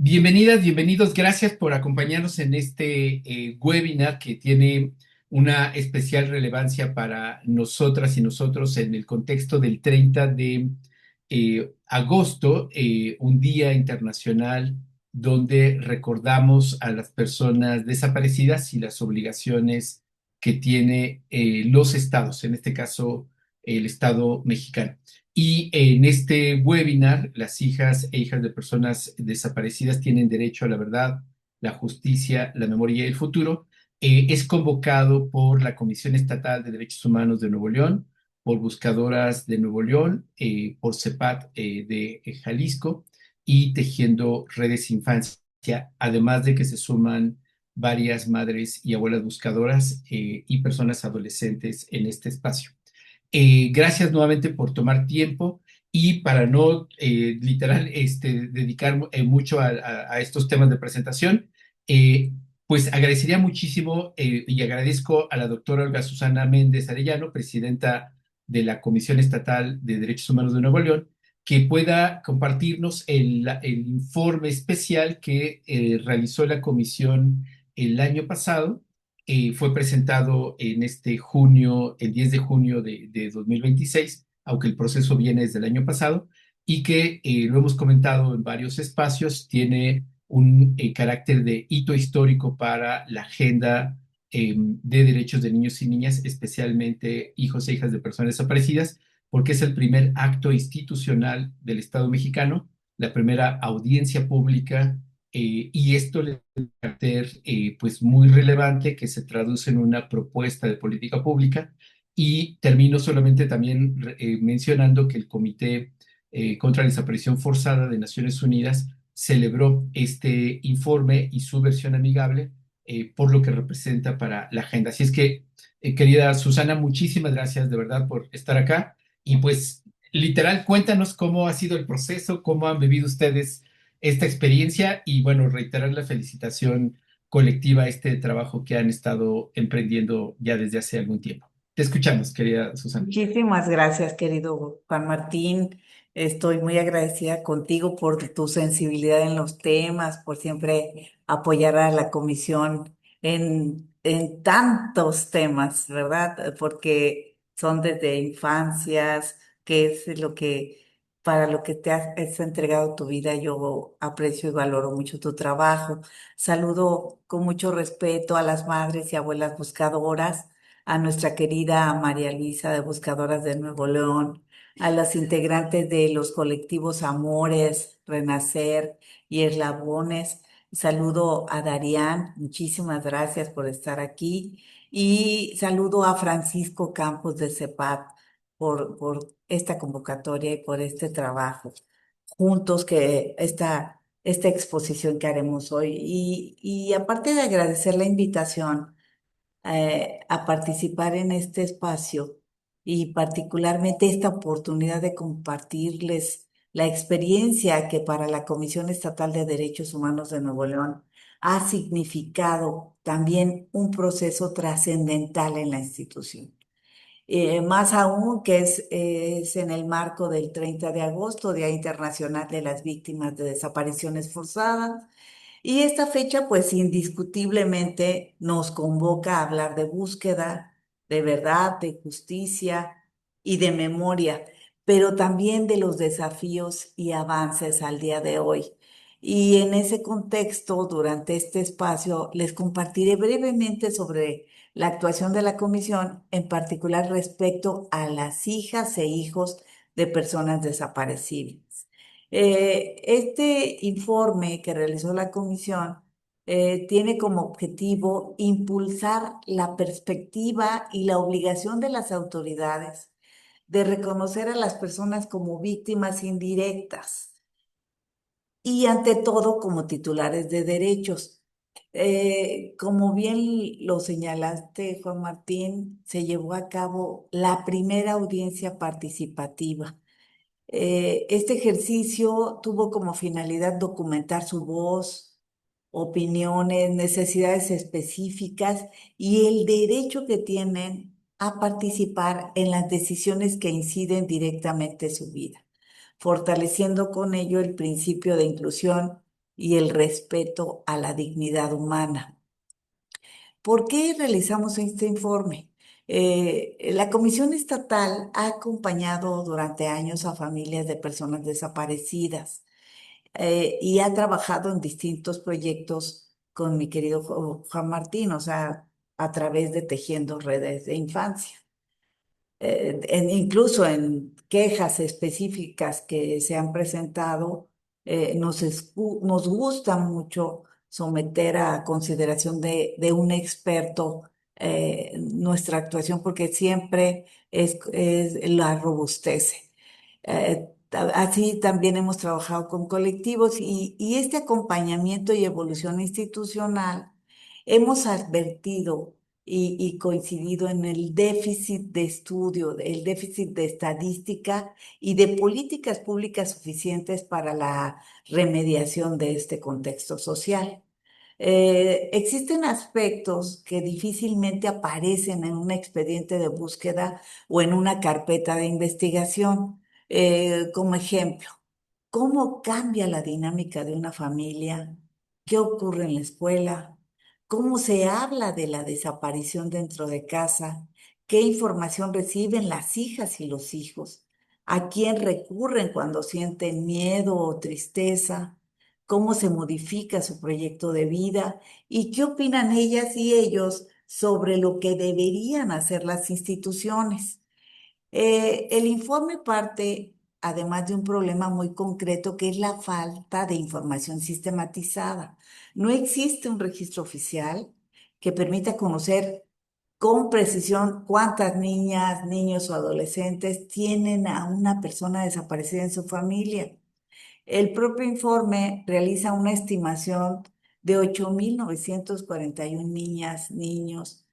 Bienvenidas, bienvenidos. Gracias por acompañarnos en este webinar que tiene una especial relevancia para nosotras y nosotros en el contexto del 30 de agosto, un día internacional donde recordamos a las personas desaparecidas y las obligaciones que tiene los estados, en este caso el Estado mexicano. Y en este webinar, las hijas e hijas de personas desaparecidas tienen derecho a la verdad, la justicia, la memoria y el futuro. Es convocado por la Comisión Estatal de Derechos Humanos de Nuevo León, por Buscadoras de Nuevo León, por CEPAT de Jalisco y Tejiendo Redes Infancia, además de que se suman varias madres y abuelas buscadoras y personas adolescentes en este espacio. Gracias nuevamente por tomar tiempo y para no literal dedicar mucho a estos temas de presentación, eh, pues agradecería muchísimo y agradezco a la doctora Olga Susana Méndez Arellano, presidenta de la Comisión Estatal de Derechos Humanos de Nuevo León, que pueda compartirnos el informe especial que realizó la comisión el año pasado. Fue presentado en este junio, el 10 de junio de 2026, aunque el proceso viene desde el año pasado, y que lo hemos comentado en varios espacios, tiene un carácter de hito histórico para la agenda de derechos de niños y niñas, especialmente hijos e hijas de personas desaparecidas, porque es el primer acto institucional del Estado mexicano, la primera audiencia pública, y esto le carácter pues muy relevante que se traduce en una propuesta de política pública. Y termino solamente también mencionando que el Comité contra la Desaparición Forzada de Naciones Unidas celebró este informe y su versión amigable por lo que representa para la agenda. Así es que, querida Susana, muchísimas gracias de verdad por estar acá y pues literal, cuéntanos cómo ha sido el proceso, cómo han vivido ustedes esta experiencia y bueno, reiterar la felicitación colectiva a este trabajo que han estado emprendiendo ya desde hace algún tiempo. Te escuchamos, querida Susana. Muchísimas gracias, querido Juan Martín. Estoy muy agradecida contigo por tu sensibilidad en los temas, por siempre apoyar a la comisión en tantos temas, ¿verdad? Porque son desde infancias, que es para lo que has entregado tu vida. Yo aprecio y valoro mucho tu trabajo. Saludo con mucho respeto a las madres y abuelas buscadoras, a nuestra querida María Luisa de Buscadoras de Nuevo León, a las integrantes de los colectivos Amores, Renacer y Eslabones. Saludo a Darían, muchísimas gracias por estar aquí. Y saludo a Francisco Campos de CEPAT por esta convocatoria y por este trabajo juntos, que esta exposición que haremos hoy. Y aparte de agradecer la invitación a participar en este espacio y particularmente esta oportunidad de compartirles la experiencia que para la Comisión Estatal de Derechos Humanos de Nuevo León ha significado también un proceso trascendental en la institución. Más aún que es en el marco del 30 de agosto, Día Internacional de las Víctimas de Desapariciones Forzadas, y esta fecha, pues indiscutiblemente nos convoca a hablar de búsqueda, de verdad, de justicia y de memoria, pero también de los desafíos y avances al día de hoy. Y en ese contexto, durante este espacio, les compartiré brevemente sobre la actuación de la comisión, en particular respecto a las hijas e hijos de personas desaparecidas. Este informe que realizó la comisión tiene como objetivo impulsar la perspectiva y la obligación de las autoridades de reconocer a las personas como víctimas indirectas y ante todo como titulares de derechos. Como bien lo señalaste, Juan Martín, se llevó a cabo la primera audiencia participativa. Este ejercicio tuvo como finalidad documentar su voz, opiniones, necesidades específicas y el derecho que tienen a participar en las decisiones que inciden directamente en su vida, fortaleciendo con ello el principio de inclusión y el respeto a la dignidad humana. ¿Por qué realizamos este informe? La Comisión Estatal ha acompañado durante años a familias de personas desaparecidas y ha trabajado en distintos proyectos con mi querido Juan Martín, o sea, a través de Tejiendo Redes de Infancia. Incluso en quejas específicas que se han presentado, nos gusta mucho someter a consideración de un experto nuestra actuación porque siempre la robustece. Así también hemos trabajado con colectivos y este acompañamiento y evolución institucional hemos advertido y coincidido en el déficit de estudio, el déficit de estadística y de políticas públicas suficientes para la remediación de este contexto social. Existen aspectos que difícilmente aparecen en un expediente de búsqueda o en una carpeta de investigación. Como ejemplo, ¿cómo cambia la dinámica de una familia? ¿Qué ocurre en la escuela? ¿Cómo se habla de la desaparición dentro de casa? ¿Qué información reciben las hijas y los hijos? ¿A quién recurren cuando sienten miedo o tristeza? ¿Cómo se modifica su proyecto de vida? ¿Y qué opinan ellas y ellos sobre lo que deberían hacer las instituciones? El informe parte, además de un problema muy concreto, que es la falta de información sistematizada. No existe un registro oficial que permita conocer con precisión cuántas niñas, niños o adolescentes tienen a una persona desaparecida en su familia. El propio informe realiza una estimación de 8.941 niñas, niños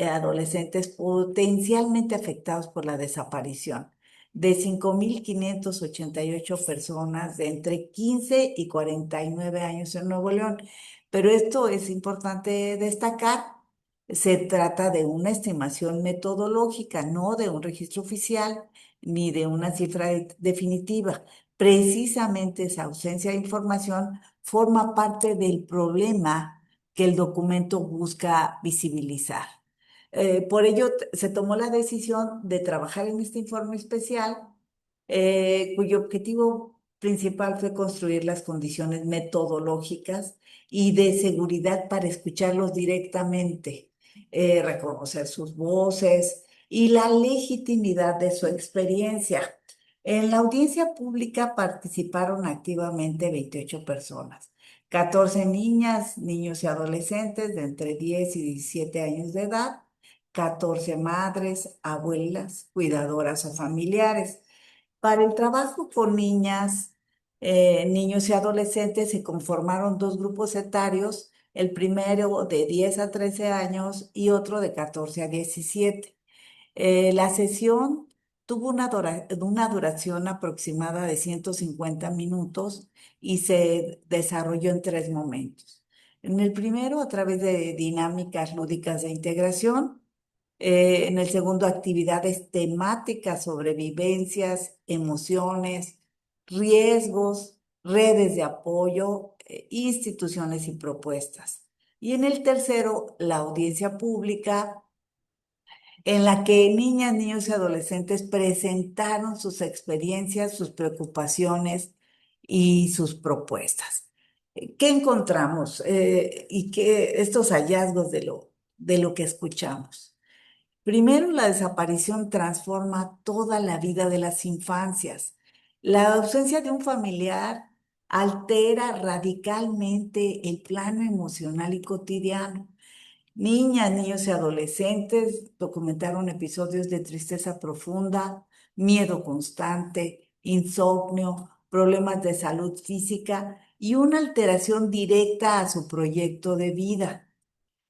adolescentes potencialmente afectados por la desaparición, de 5.588 personas de entre 15 y 49 años en Nuevo León. Pero esto es importante destacar, se trata de una estimación metodológica, no de un registro oficial ni de una cifra definitiva. Precisamente esa ausencia de información forma parte del problema que el documento busca visibilizar. Por ello, se tomó la decisión de trabajar en este informe especial, cuyo objetivo principal fue construir las condiciones metodológicas y de seguridad para escucharlos directamente, reconocer sus voces y la legitimidad de su experiencia. En la audiencia pública participaron activamente 28 personas, 14 niñas, niños y adolescentes de entre 10 y 17 años de edad, 14 madres, abuelas, cuidadoras o familiares. Para el trabajo con niñas, niños y adolescentes se conformaron dos grupos etarios, el primero de 10 a 13 años y otro de 14 a 17. La sesión tuvo una duración aproximada de 150 minutos y se desarrolló en tres momentos. En el primero, a través de dinámicas lúdicas de integración. En el segundo, actividades temáticas sobre vivencias, emociones, riesgos, redes de apoyo, instituciones y propuestas. Y en el tercero, la audiencia pública en la que niñas, niños y adolescentes presentaron sus experiencias, sus preocupaciones y sus propuestas. ¿Qué encontramos y qué estos hallazgos de lo que escuchamos? Primero, la desaparición transforma toda la vida de las infancias. La ausencia de un familiar altera radicalmente el plano emocional y cotidiano. Niñas, niños y adolescentes documentaron episodios de tristeza profunda, miedo constante, insomnio, problemas de salud física y una alteración directa a su proyecto de vida.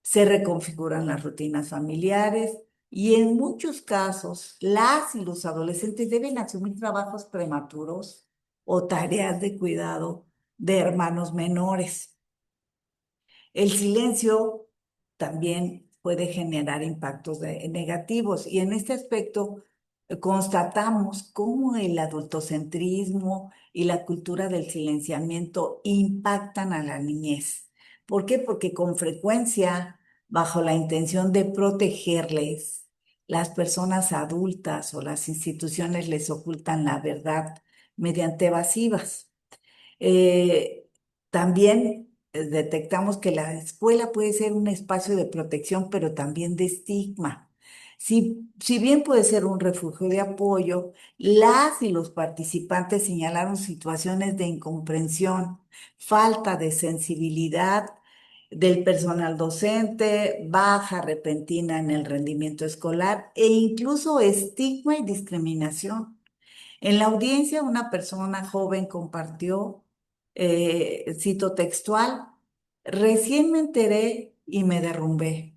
Se reconfiguran las rutinas familiares y en muchos casos las y los adolescentes deben asumir trabajos prematuros o tareas de cuidado de hermanos menores. El silencio también puede generar impactos negativos y en este aspecto constatamos cómo el adultocentrismo y la cultura del silenciamiento impactan a la niñez. ¿Por qué? Porque con frecuencia, bajo la intención de protegerles, las personas adultas o las instituciones les ocultan la verdad mediante evasivas. Eh, También detectamos que la escuela puede ser un espacio de protección, pero también de estigma. Si bien puede ser un refugio de apoyo, las y los participantes señalaron situaciones de incomprensión, falta de sensibilidad del personal docente, baja repentina en el rendimiento escolar e incluso estigma y discriminación. En la audiencia, una persona joven compartió, cito textual, recién me enteré y me derrumbé.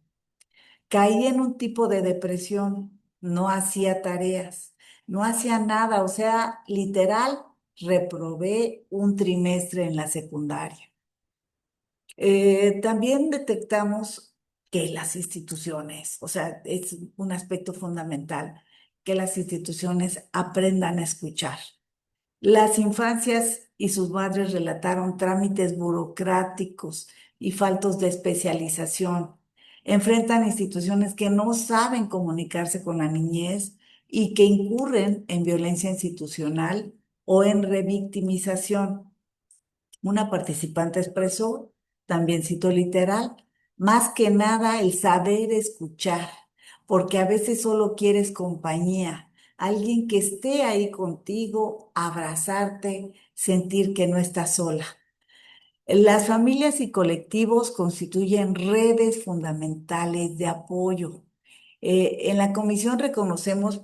Caí en un tipo de depresión, no hacía tareas, no hacía nada, o sea, literal, reprobé un trimestre en la secundaria. También detectamos que las instituciones, o sea, es un aspecto fundamental, que las instituciones aprendan a escuchar. Las infancias y sus madres relataron trámites burocráticos y faltos de especialización. Enfrentan instituciones que no saben comunicarse con la niñez y que incurren en violencia institucional o en revictimización. Una participante expresó, también cito literal, más que nada el saber escuchar, porque a veces solo quieres compañía, alguien que esté ahí contigo, abrazarte, sentir que no estás sola. Las familias y colectivos constituyen redes fundamentales de apoyo. En la comisión reconocemos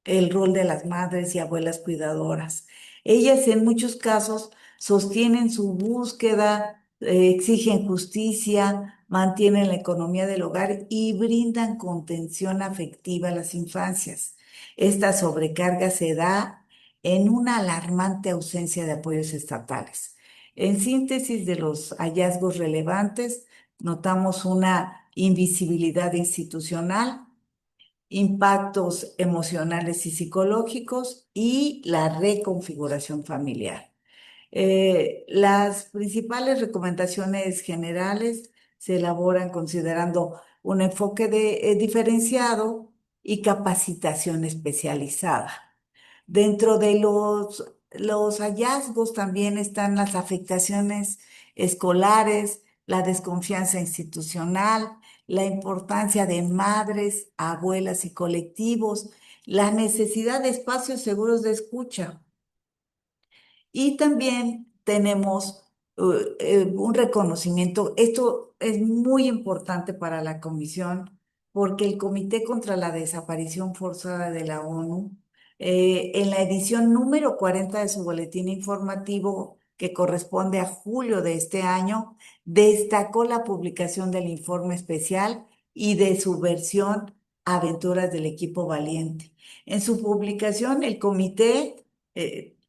el rol de las madres y abuelas cuidadoras. Ellas en muchos casos sostienen su búsqueda, exigen justicia, mantienen la economía del hogar y brindan contención afectiva a las infancias. Esta sobrecarga se da en una alarmante ausencia de apoyos estatales. En síntesis de los hallazgos relevantes, notamos una invisibilidad institucional, impactos emocionales y psicológicos y la reconfiguración familiar. Las principales recomendaciones generales se elaboran considerando un enfoque diferenciado y capacitación especializada. Dentro de los hallazgos también están las afectaciones escolares, la desconfianza institucional, la importancia de madres, abuelas y colectivos, la necesidad de espacios seguros de escucha. Y también tenemos un reconocimiento. Esto es muy importante para la comisión porque el Comité contra la Desaparición Forzada de la ONU, en la edición número 40 de su boletín informativo, que corresponde a julio de este año, destacó la publicación del informe especial y de su versión Aventuras del Equipo Valiente. En su publicación, el comité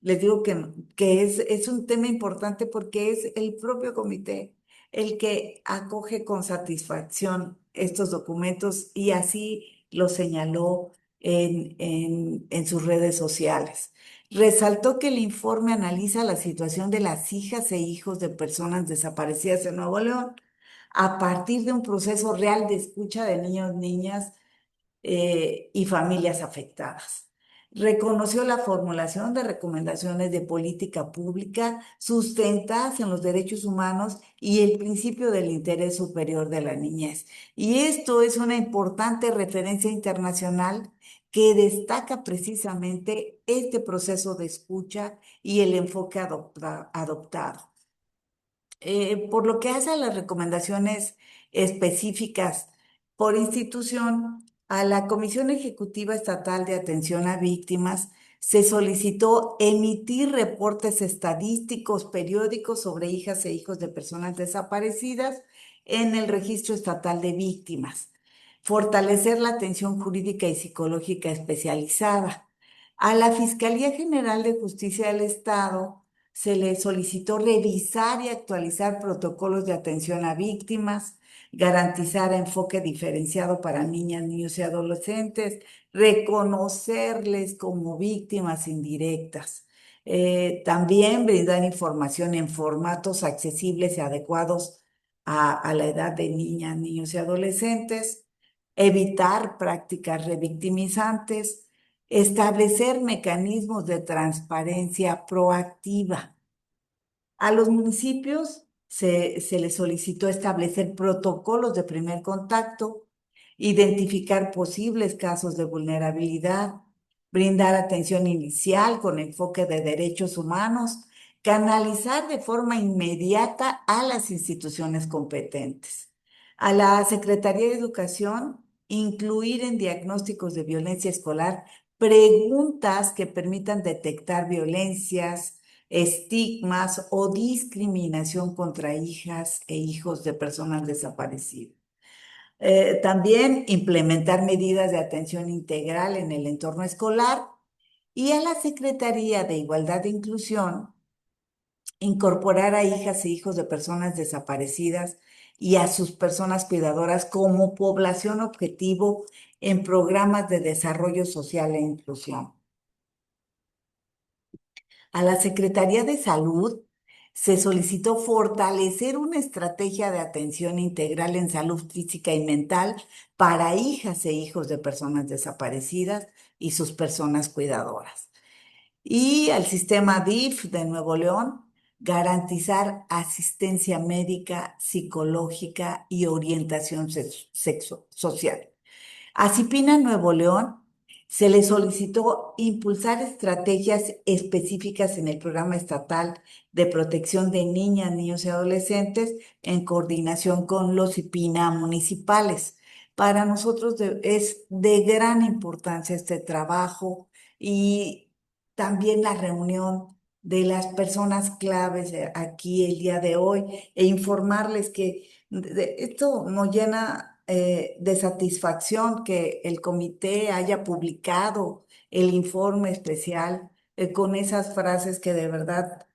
les digo que es un tema importante porque es el propio comité el que acoge con satisfacción estos documentos y así lo señaló en sus redes sociales. Resaltó que el informe analiza la situación de las hijas e hijos de personas desaparecidas en Nuevo León a partir de un proceso real de escucha de niños, niñas y familias afectadas. Reconoció la formulación de recomendaciones de política pública sustentadas en los derechos humanos y el principio del interés superior de la niñez. Y esto es una importante referencia internacional que destaca precisamente este proceso de escucha y el enfoque adoptado. Por lo que hace a las recomendaciones específicas por institución, a la Comisión Ejecutiva Estatal de Atención a Víctimas se solicitó emitir reportes estadísticos periódicos sobre hijas e hijos de personas desaparecidas en el Registro Estatal de Víctimas, fortalecer la atención jurídica y psicológica especializada. A la Fiscalía General de Justicia del Estado se le solicitó revisar y actualizar protocolos de atención a víctimas, garantizar enfoque diferenciado para niñas, niños y adolescentes, reconocerles como víctimas indirectas. También brindar información en formatos accesibles y adecuados a la edad de niñas, niños y adolescentes, evitar prácticas revictimizantes, establecer mecanismos de transparencia proactiva. A los municipios se les solicitó establecer protocolos de primer contacto, identificar posibles casos de vulnerabilidad, brindar atención inicial con enfoque de derechos humanos, canalizar de forma inmediata a las instituciones competentes. A la Secretaría de Educación, incluir en diagnósticos de violencia escolar preguntas que permitan detectar violencias, estigmas o discriminación contra hijas e hijos de personas desaparecidas. También implementar medidas de atención integral en el entorno escolar y a la Secretaría de Igualdad e Inclusión incorporar a hijas e hijos de personas desaparecidas y a sus personas cuidadoras como población objetivo en programas de desarrollo social e inclusión. A la Secretaría de Salud se solicitó fortalecer una estrategia de atención integral en salud física y mental para hijas e hijos de personas desaparecidas y sus personas cuidadoras. Y al sistema DIF de Nuevo León, garantizar asistencia médica, psicológica y orientación social. A Cipina Nuevo León se le solicitó impulsar estrategias específicas en el programa estatal de protección de niñas, niños y adolescentes en coordinación con los Cipina municipales. Para nosotros es de gran importancia este trabajo y también la reunión de las personas claves aquí el día de hoy e informarles que esto nos llena de satisfacción que el comité haya publicado el informe especial con esas frases que de verdad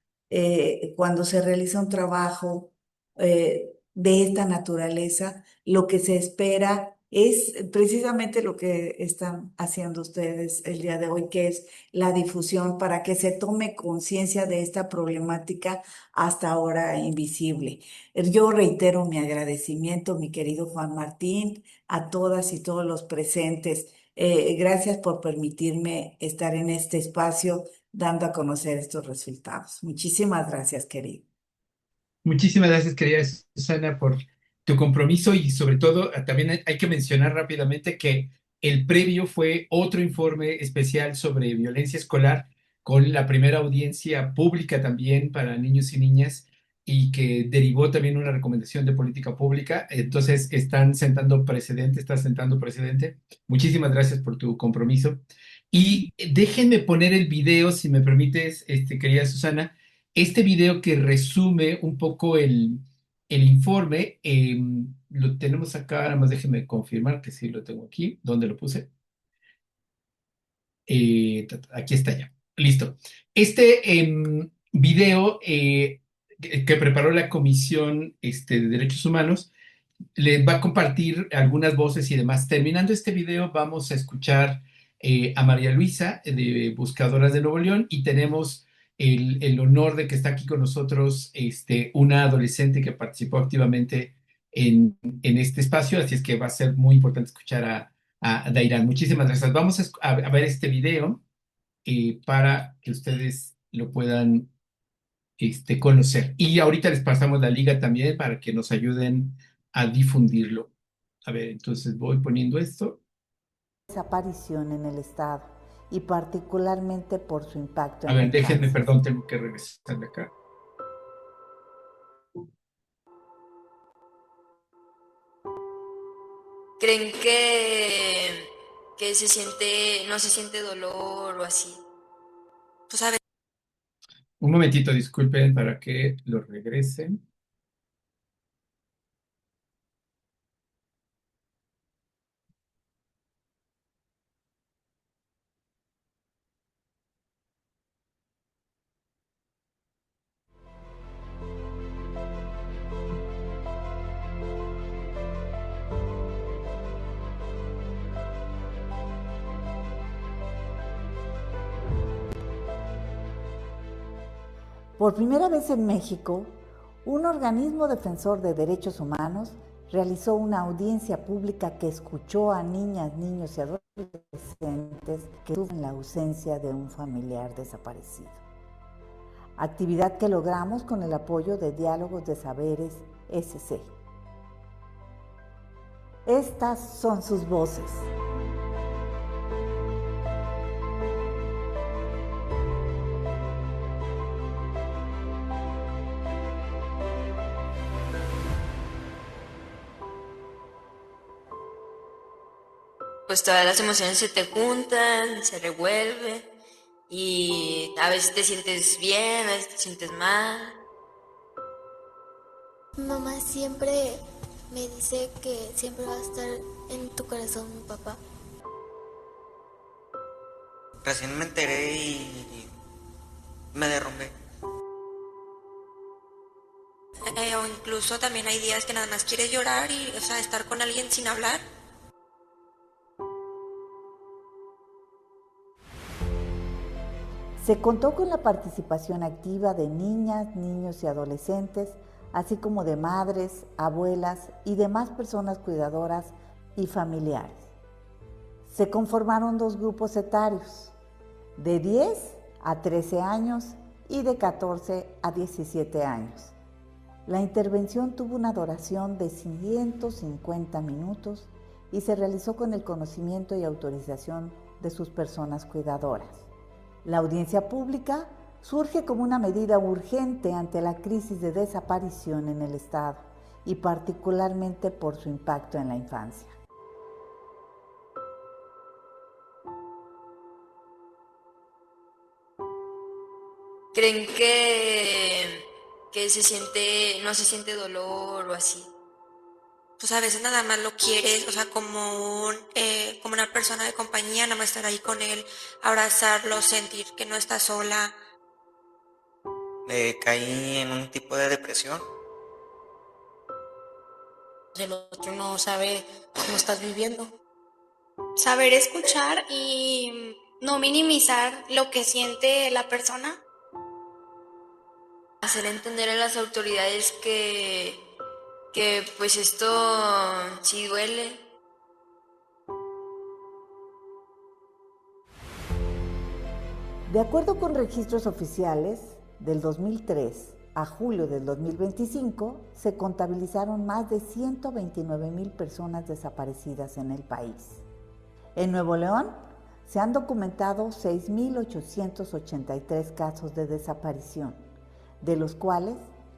cuando se realiza un trabajo de esta naturaleza, lo que se espera es precisamente lo que están haciendo ustedes el día de hoy, que es la difusión para que se tome conciencia de esta problemática hasta ahora invisible. Yo reitero mi agradecimiento, mi querido Juan Martín, a todas y todos los presentes. Gracias por permitirme estar en este espacio dando a conocer estos resultados. Muchísimas gracias, querido. Muchísimas gracias, querida Susana, por tu compromiso y sobre todo también hay que mencionar rápidamente que el previo fue otro informe especial sobre violencia escolar con la primera audiencia pública también para niños y niñas y que derivó también una recomendación de política pública. Entonces están sentando precedente, está sentando precedente. Muchísimas gracias por tu compromiso. Y déjenme poner el video, si me permites, querida Susana, este video que resume un poco el informe, lo tenemos acá, nada más déjenme confirmar que sí lo tengo aquí. ¿Dónde lo puse? Aquí está ya. Listo. Este video que preparó la Comisión de Derechos Humanos les va a compartir algunas voces y demás. Terminando este video, vamos a escuchar a María Luisa de Buscadoras de Nuevo León y tenemos el honor de que está aquí con nosotros una adolescente que participó activamente en este espacio, así es que va a ser muy importante escuchar a Dairán. Muchísimas gracias. Vamos a ver este video para que ustedes lo puedan conocer. Y ahorita les pasamos la liga también para que nos ayuden a difundirlo. A ver, entonces voy poniendo esto. Desaparición en el Estado y particularmente por su impacto A en la ver, déjenme, infancia. perdón, tengo que regresar de acá. ¿Creen que no se siente dolor o así? Pues a ver. Un momentito, disculpen para que lo regresen. Por primera vez en México, un organismo defensor de derechos humanos realizó una audiencia pública que escuchó a niñas, niños y adolescentes que sufren la ausencia de un familiar desaparecido. Actividad que logramos con el apoyo de Diálogos de Saberes SC. Estas son sus voces. Pues todas las emociones se te juntan, se revuelven y a veces te sientes bien, a veces te sientes mal. Mamá siempre me dice que siempre va a estar en tu corazón mi papá. Recién me enteré y me derrumbé. O incluso también hay días que nada más quieres llorar y, o sea, estar con alguien sin hablar. Se contó con la participación activa de niñas, niños y adolescentes, así como de madres, abuelas y demás personas cuidadoras y familiares. Se conformaron 2 grupos etarios, de 10 a 13 años y de 14 a 17 años. La intervención tuvo una duración de 150 minutos y se realizó con el conocimiento y autorización de sus personas cuidadoras. La audiencia pública surge como una medida urgente ante la crisis de desaparición en el Estado y particularmente por su impacto en la infancia. ¿Creen que no se siente dolor o así? Pues a veces nada más lo quieres, o sea, como una persona de compañía, nada más estar ahí con él, abrazarlo, sentir que no está sola. Caí en un tipo de depresión. El otro no sabe cómo estás viviendo. Saber escuchar y no minimizar lo que siente la persona. Hacer entender a las autoridades que pues esto sí duele. De acuerdo con registros oficiales, del 2003 a julio del 2025 se contabilizaron más de 129,000 personas desaparecidas en el país. En Nuevo León se han documentado 6,883 casos de desaparición, de los cuales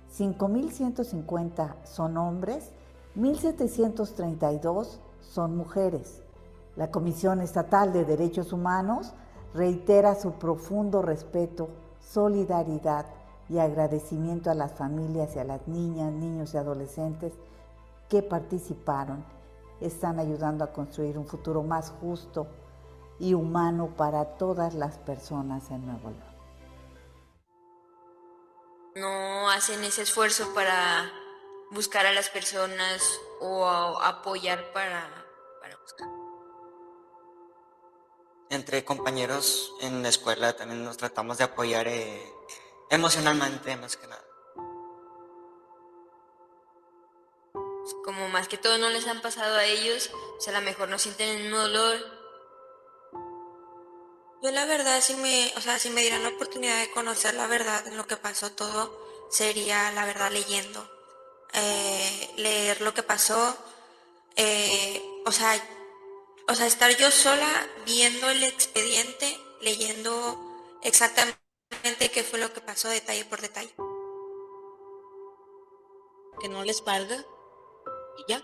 5,150 son hombres, 1,732 son mujeres. La Comisión Estatal de Derechos Humanos reitera su profundo respeto, solidaridad y agradecimiento a las familias y a las niñas, niños y adolescentes que participaron, están ayudando a construir un futuro más justo y humano para todas las personas en Nuevo León. No hacen ese esfuerzo para buscar a las personas o apoyar para buscar. Entre compañeros en la escuela también nos tratamos de apoyar emocionalmente, más que nada. Como más que todo no les han pasado a ellos, o sea, a lo mejor no sienten el mismo dolor. Yo la verdad, si me dieran la oportunidad de conocer la verdad en lo que pasó todo, sería la verdad leyendo. Leer lo que pasó, o sea, estar yo sola viendo el expediente, leyendo exactamente qué fue lo que pasó detalle por detalle. Que no les valga y ya.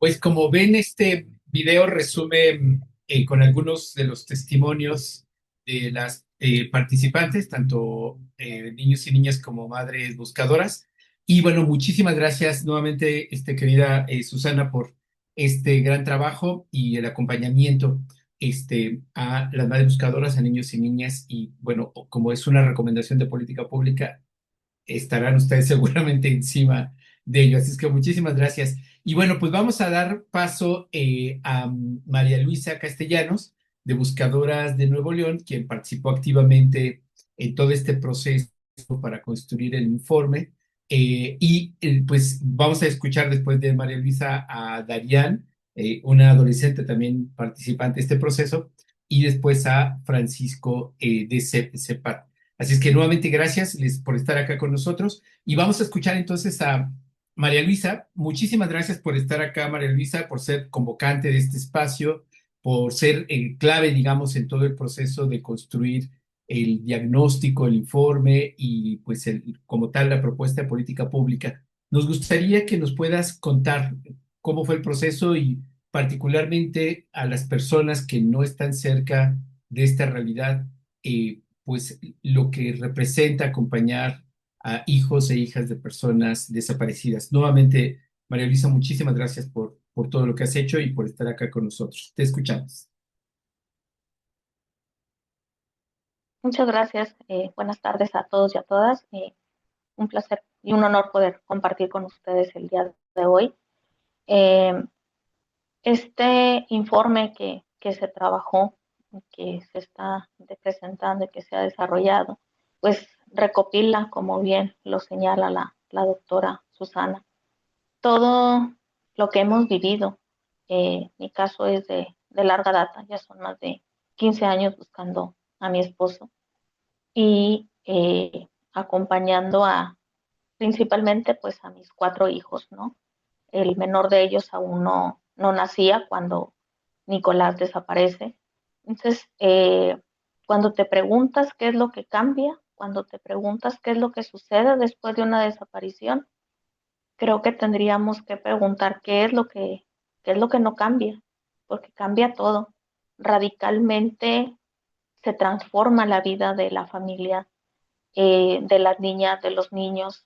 Pues como ven, este video resume con algunos de los testimonios de las participantes, tanto niños y niñas como madres buscadoras. Y bueno, muchísimas gracias nuevamente, querida Susana, por este gran trabajo y el acompañamiento. a las madres buscadoras, a niños y niñas, y bueno, como es una recomendación de política pública, estarán ustedes seguramente encima de ello. Así es que muchísimas gracias. Y bueno, pues vamos a dar paso a María Luisa Castellanos, de Buscadoras de Nuevo León, quien participó activamente en todo este proceso para construir el informe. Pues vamos a escuchar después de María Luisa a Darían, una adolescente también participante de este proceso, y después a Francisco de Cepat. Así es que nuevamente gracias por estar acá con nosotros y vamos a escuchar entonces a María Luisa. Muchísimas gracias por estar acá, María Luisa, por ser convocante de este espacio, por ser clave, digamos, en todo el proceso de construir el diagnóstico, el informe y pues como tal la propuesta de política pública. Nos gustaría que nos puedas contar cómo fue el proceso y particularmente a las personas que no están cerca de esta realidad, pues lo que representa acompañar a hijos e hijas de personas desaparecidas. Nuevamente, María Luisa, muchísimas gracias por todo lo que has hecho y por estar acá con nosotros. Te escuchamos. Muchas gracias. Buenas tardes a todos y a todas. Un placer y un honor poder compartir con ustedes el día de hoy. Eh, este informe que se trabajó, que se está presentando y que se ha desarrollado, pues recopila, como bien lo señala la doctora Susana, todo lo que hemos vivido. Mi caso es de larga data, ya son más de 15 años buscando a mi esposo y acompañando principalmente pues a mis 4 hijos, ¿no? El menor de ellos aún no nacía cuando Nicolás desaparece. Entonces, cuando te preguntas qué es lo que cambia, cuando te preguntas qué es lo que sucede después de una desaparición, creo que tendríamos que preguntar qué es lo que no cambia, porque cambia todo. Radicalmente se transforma la vida de la familia, de las niñas, de los niños.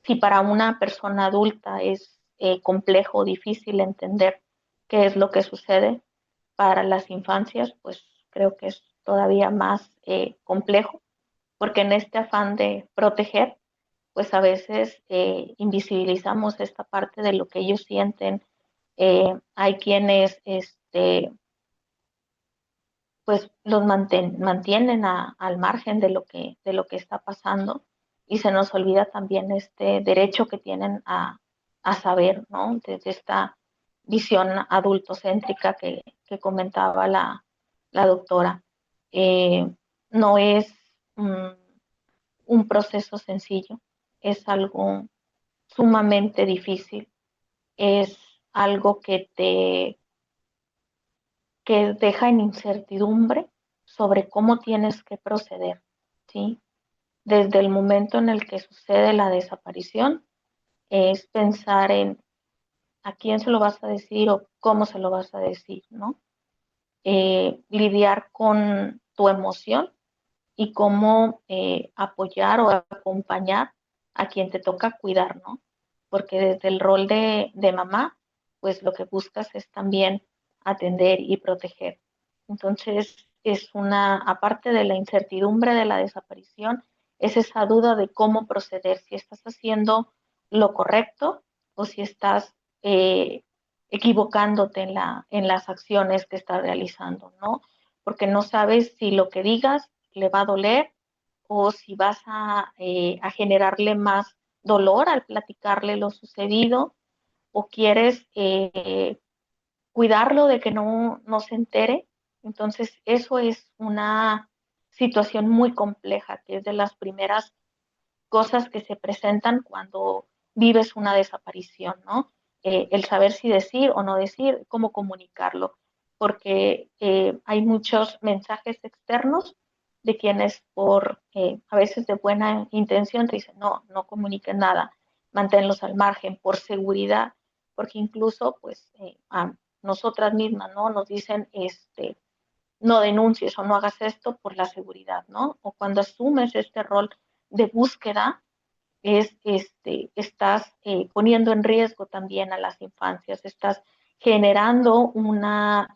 Si para una persona adulta es complejo, difícil entender qué es lo que sucede, para las infancias, pues creo que es todavía más complejo, porque en este afán de proteger, pues a veces invisibilizamos esta parte de lo que ellos sienten. Hay quienes pues los mantienen al margen de lo que está pasando y se nos olvida también este derecho que tienen a saber, ¿no? Desde esta visión adultocéntrica que comentaba la doctora. No es un proceso sencillo, es algo sumamente difícil, es algo que deja en incertidumbre sobre cómo tienes que proceder, ¿sí? Desde el momento en el que sucede la desaparición, es pensar en a quién se lo vas a decir o cómo se lo vas a decir, ¿no? Lidiar con tu emoción y cómo apoyar o acompañar a quien te toca cuidar, ¿no? Porque desde el rol de mamá, pues lo que buscas es también atender y proteger. Entonces, aparte de la incertidumbre de la desaparición, es esa duda de cómo proceder, si estás haciendo lo correcto o si estás equivocándote en las acciones que estás realizando, ¿no? Porque no sabes si lo que digas le va a doler o si vas a generarle más dolor al platicarle lo sucedido o quieres cuidarlo de que no se entere. Entonces, eso es una situación muy compleja, que es de las primeras cosas que se presentan cuando vives una desaparición, ¿no? El saber si decir o no decir, cómo comunicarlo, porque hay muchos mensajes externos de quienes a veces de buena intención te dicen, no comuniquen nada, manténlos al margen por seguridad, porque incluso pues a nosotras mismas, ¿no? Nos dicen, no denuncies o no hagas esto por la seguridad, ¿no? O cuando asumes este rol de búsqueda, estás poniendo en riesgo también a las infancias, estás generando un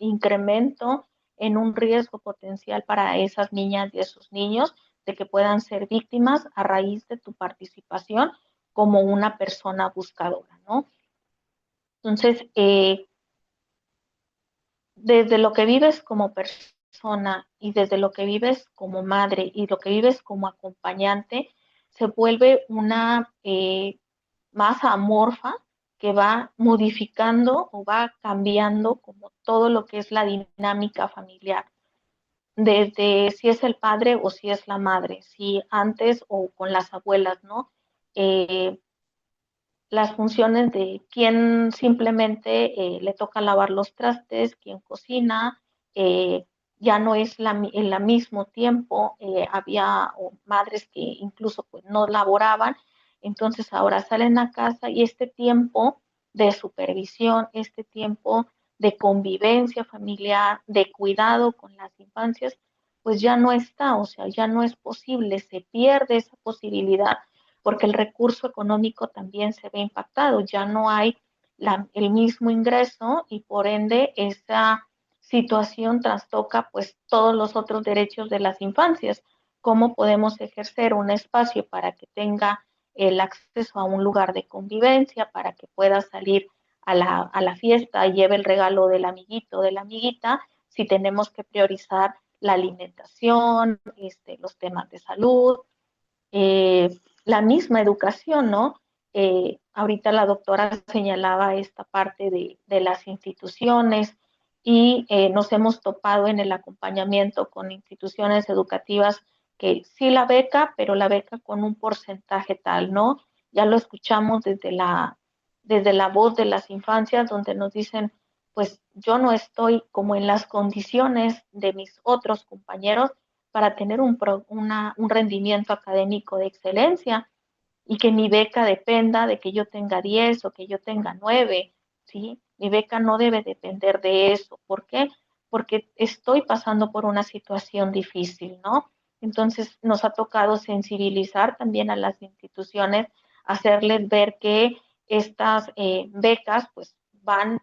incremento en un riesgo potencial para esas niñas y esos niños de que puedan ser víctimas a raíz de tu participación como una persona buscadora, ¿no? Entonces, desde lo que vives como persona y desde lo que vives como madre y lo que vives como acompañante, se vuelve una masa amorfa que va modificando o va cambiando como todo lo que es la dinámica familiar, desde si es el padre o si es la madre, si antes o con las abuelas, ¿no? Eh, las funciones de quién simplemente le toca lavar los trastes, quién cocina, eh, ya no es en la mismo tiempo, había madres que incluso pues, no laboraban, entonces ahora salen a casa y este tiempo de supervisión, este tiempo de convivencia familiar, de cuidado con las infancias, pues ya no está, o sea, ya no es posible, se pierde esa posibilidad porque el recurso económico también se ve impactado, ya no hay el mismo ingreso y por ende esa situación trastoca pues todos los otros derechos de las infancias. ¿Cómo podemos ejercer un espacio para que tenga el acceso a un lugar de convivencia, para que pueda salir a la fiesta y lleve el regalo del amiguito o de la amiguita, si tenemos que priorizar la alimentación, los temas de salud, la misma educación, ¿no? Ahorita la doctora señalaba esta parte de las instituciones y nos hemos topado en el acompañamiento con instituciones educativas que sí la beca, pero la beca con un porcentaje tal, ¿no? Ya lo escuchamos desde la voz de las infancias donde nos dicen, pues yo no estoy como en las condiciones de mis otros compañeros para tener un rendimiento académico de excelencia y que mi beca dependa de que yo tenga 10 o que yo tenga 9, ¿sí? Mi beca no debe depender de eso. ¿Por qué? Porque estoy pasando por una situación difícil, ¿no? Entonces nos ha tocado sensibilizar también a las instituciones, hacerles ver que estas becas pues van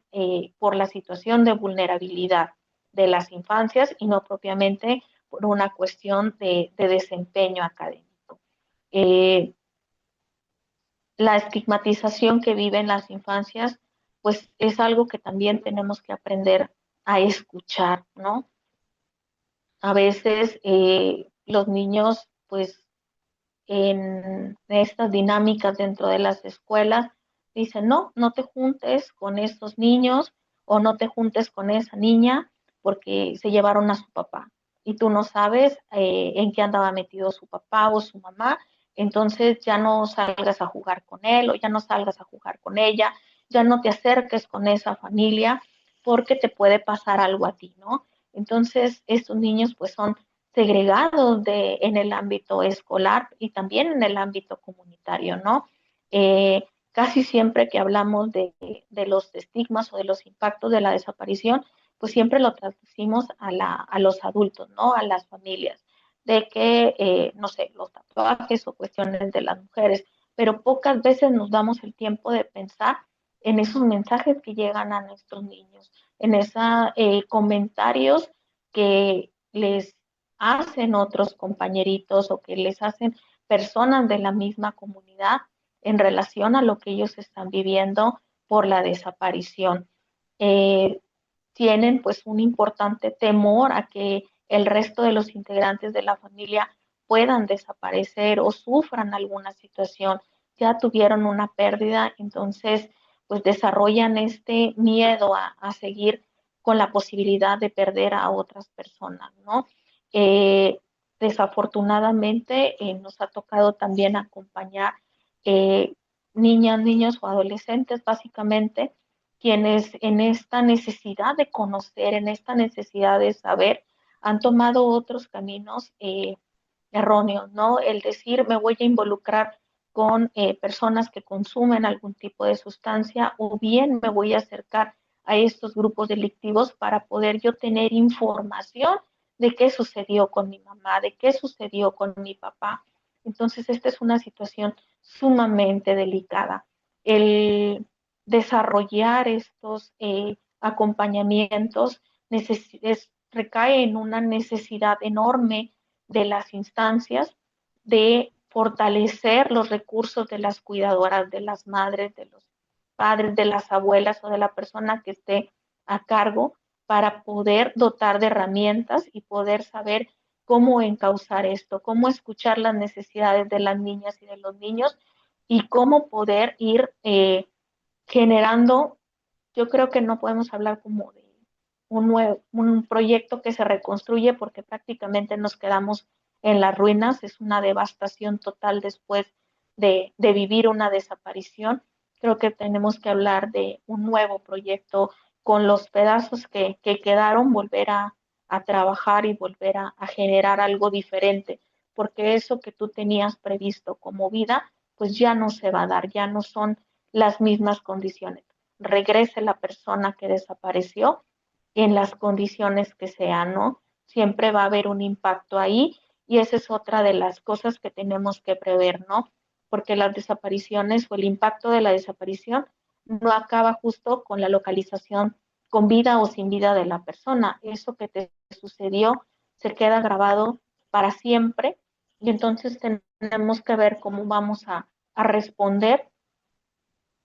por la situación de vulnerabilidad de las infancias y no propiamente por una cuestión de desempeño académico. Eh, la estigmatización que viven las infancias, pues es algo que también tenemos que aprender a escuchar, ¿no? A veces los niños, pues en estas dinámicas dentro de las escuelas, dicen, no, no te juntes con estos niños o no te juntes con esa niña porque se llevaron a su papá y tú no sabes en qué andaba metido su papá o su mamá, entonces ya no salgas a jugar con él o ya no salgas a jugar con ella, ya no te acerques con esa familia porque te puede pasar algo a ti, ¿no? Entonces, estos niños pues son segregados en el ámbito escolar y también en el ámbito comunitario, ¿no? Casi siempre que hablamos de los estigmas o de los impactos de la desaparición, pues siempre lo traducimos a los adultos, ¿no? A las familias, de que, no sé, los tatuajes o cuestiones de las mujeres, pero pocas veces nos damos el tiempo de pensar en esos mensajes que llegan a nuestros niños, en esos comentarios que les hacen otros compañeritos o que les hacen personas de la misma comunidad en relación a lo que ellos están viviendo por la desaparición. Eh, Tienen pues un importante temor a que el resto de los integrantes de la familia puedan desaparecer o sufran alguna situación, ya tuvieron una pérdida, entonces pues desarrollan este miedo a seguir con la posibilidad de perder a otras personas, ¿no? Eh, Desafortunadamente nos ha tocado también acompañar eh, niñas, niños o adolescentes básicamente quienes en esta necesidad de conocer, en esta necesidad de saber, han tomado otros caminos erróneos, ¿no? El decir, me voy a involucrar con personas que consumen algún tipo de sustancia o bien me voy a acercar a estos grupos delictivos para poder yo tener información de qué sucedió con mi mamá, de qué sucedió con mi papá. Entonces, esta es una situación sumamente delicada. El desarrollar estos acompañamientos recae en una necesidad enorme de las instancias de fortalecer los recursos de las cuidadoras, de las madres, de los padres, de las abuelas o de la persona que esté a cargo para poder dotar de herramientas y poder saber cómo encauzar esto, cómo escuchar las necesidades de las niñas y de los niños y cómo poder ir generando. Yo creo que no podemos hablar como de un proyecto que se reconstruye porque prácticamente nos quedamos en las ruinas, es una devastación total después de vivir una desaparición. Creo que tenemos que hablar de un nuevo proyecto con los pedazos que quedaron, volver a trabajar y volver a generar algo diferente, porque eso que tú tenías previsto como vida, pues ya no se va a dar, ya no son las mismas condiciones. Regrese la persona que desapareció en las condiciones que sean, ¿no? Siempre va a haber un impacto ahí y esa es otra de las cosas que tenemos que prever, ¿no? Porque las desapariciones o el impacto de la desaparición no acaba justo con la localización con vida o sin vida de la persona. Eso que te sucedió se queda grabado para siempre y entonces tenemos que ver cómo vamos a responder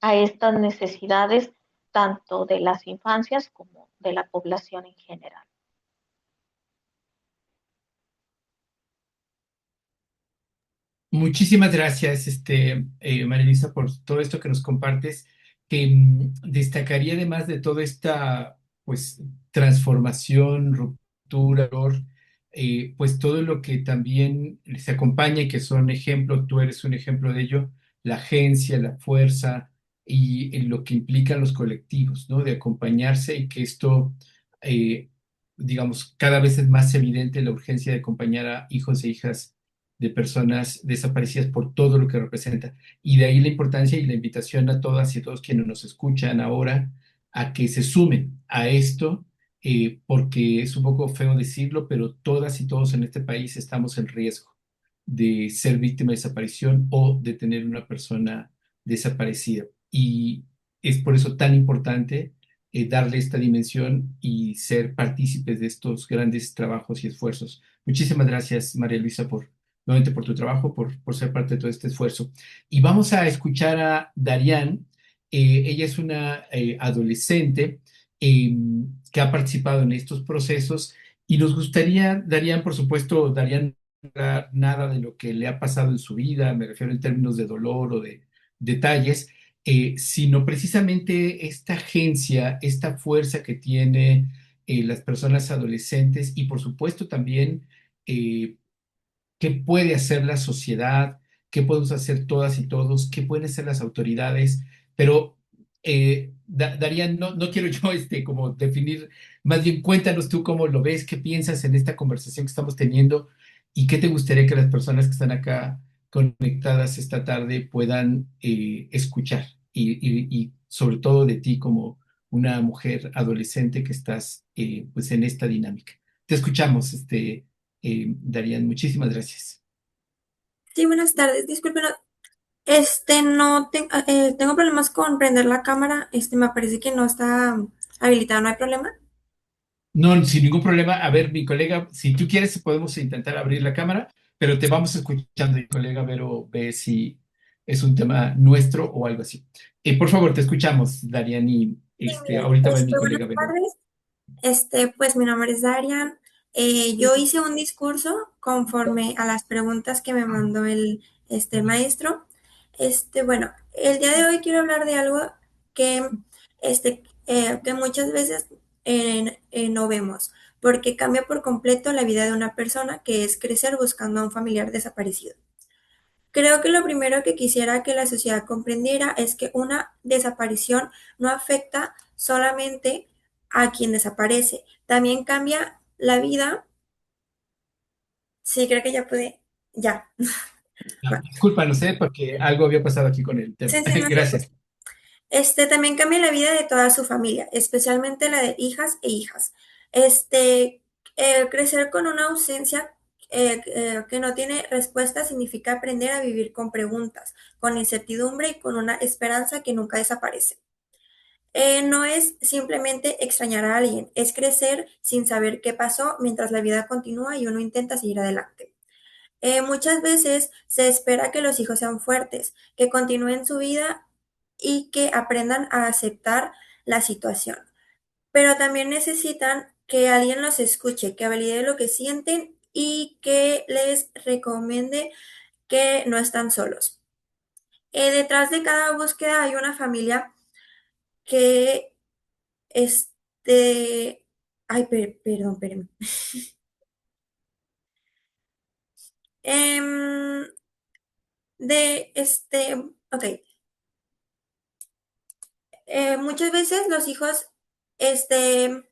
a estas necesidades tanto de las infancias como de la población en general. Muchísimas gracias, María Luisa, por todo esto que nos compartes, que destacaría además de toda esta, pues, transformación, ruptura, dolor, pues todo lo que también se acompaña y que son ejemplos, tú eres un ejemplo de ello, la agencia, la fuerza y lo que implican los colectivos, ¿no? De acompañarse y que esto, eh, digamos, cada vez es más evidente la urgencia de acompañar a hijos e hijas de personas desaparecidas por todo lo que representa. Y de ahí la importancia y la invitación a todas y todos quienes nos escuchan ahora a que se sumen a esto, porque es un poco feo decirlo, pero todas y todos en este país estamos en riesgo de ser víctima de desaparición o de tener una persona desaparecida. Y es por eso tan importante darle esta dimensión y ser partícipes de estos grandes trabajos y esfuerzos. Muchísimas gracias, María Luisa, nuevamente por tu trabajo, por ser parte de todo este esfuerzo. Y vamos a escuchar a Darian. Ella es una adolescente eh, que ha participado en estos procesos y nos gustaría, Darian, por supuesto, Darian, no hablar nada de lo que le ha pasado en su vida, me refiero en términos de dolor o de detalles, sino precisamente esta agencia, esta fuerza que tiene las personas adolescentes y por supuesto también qué puede hacer la sociedad, qué podemos hacer todas y todos, qué pueden hacer las autoridades, pero Darían, no quiero yo como definir, más bien cuéntanos tú cómo lo ves, qué piensas en esta conversación que estamos teniendo y qué te gustaría que las personas que están acá conectadas esta tarde puedan escuchar y sobre todo de ti como una mujer adolescente que estás pues en esta dinámica. Te escuchamos, Darían, muchísimas gracias. Sí, buenas tardes. Disculpen, no tengo problemas con prender la cámara. Me parece que no está habilitado, ¿no hay problema? No, sin ningún problema. A ver, mi colega, si tú quieres, podemos intentar abrir la cámara, pero te vamos escuchando, mi colega Vero ve si es un tema nuestro o algo así. Por favor, te escuchamos, Darían, y Sí, mire, ahorita va mi buenas colega Vero. tardes. Pues mi nombre es Darian. Yo hice un discurso conforme a las preguntas que me mandó el maestro. Bueno, el día de hoy quiero hablar de algo que, que muchas veces no vemos, porque cambia por completo la vida de una persona, que es crecer buscando a un familiar desaparecido. Creo que lo primero que quisiera que la sociedad comprendiera es que una desaparición no afecta solamente a quien desaparece, también cambia la vida. Sí, creo que ya pude, ya. Ah, disculpa, no sé, porque algo había pasado aquí con el tema. Sí, sí, no se Gracias. preocupe. También cambia la vida de toda su familia, especialmente la de hijas e hijas. Este, Crecer con una ausencia que no tiene respuesta significa aprender a vivir con preguntas, con incertidumbre y con una esperanza que nunca desaparece. No es simplemente extrañar a alguien, es crecer sin saber qué pasó mientras la vida continúa y uno intenta seguir adelante. Muchas veces se espera que los hijos sean fuertes, que continúen su vida y que aprendan a aceptar la situación. Pero también necesitan que alguien los escuche, que valide lo que sienten y que les recomiende que no están solos. Detrás de cada búsqueda hay una familia que, este, ay, perdón, espérenme. Em, ok. Muchas veces los hijos, este,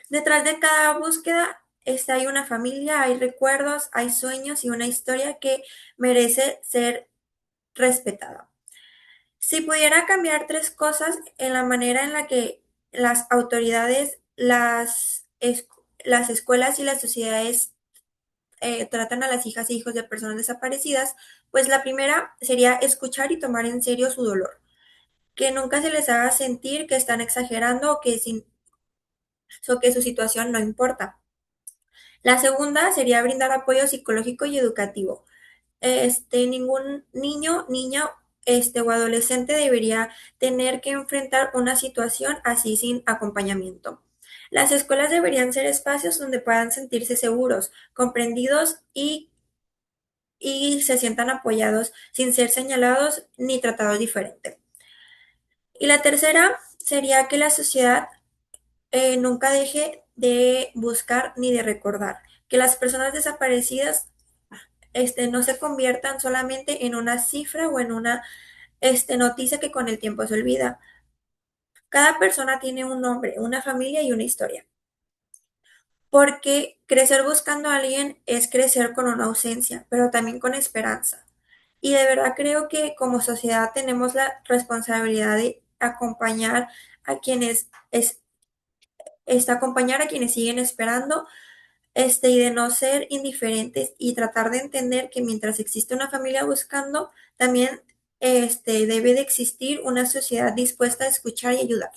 detrás de cada búsqueda, hay una familia, hay recuerdos, hay sueños y una historia que merece ser respetada. Si pudiera cambiar tres cosas en la manera en la que las autoridades, las escuelas y las sociedades tratan a las hijas e hijos de personas desaparecidas, pues la primera sería escuchar y tomar en serio su dolor, que nunca se les haga sentir que están exagerando o que su situación no importa. La segunda sería brindar apoyo psicológico y educativo. Ningún niño, niña, o adolescente debería tener que enfrentar una situación así sin acompañamiento. Las escuelas deberían ser espacios donde puedan sentirse seguros, comprendidos y se sientan apoyados sin ser señalados ni tratados diferente. Y la tercera sería que la sociedad nunca deje de buscar ni de recordar, que las personas desaparecidas no se conviertan solamente en una cifra o en una noticia que con el tiempo se olvida. Cada persona tiene un nombre, una familia y una historia. Porque crecer buscando a alguien es crecer con una ausencia, pero también con esperanza. Y de verdad creo que como sociedad tenemos la responsabilidad de acompañar a acompañar a quienes siguen esperando, y de no ser indiferentes y tratar de entender que mientras existe una familia buscando, también debe de existir una sociedad dispuesta a escuchar y ayudar.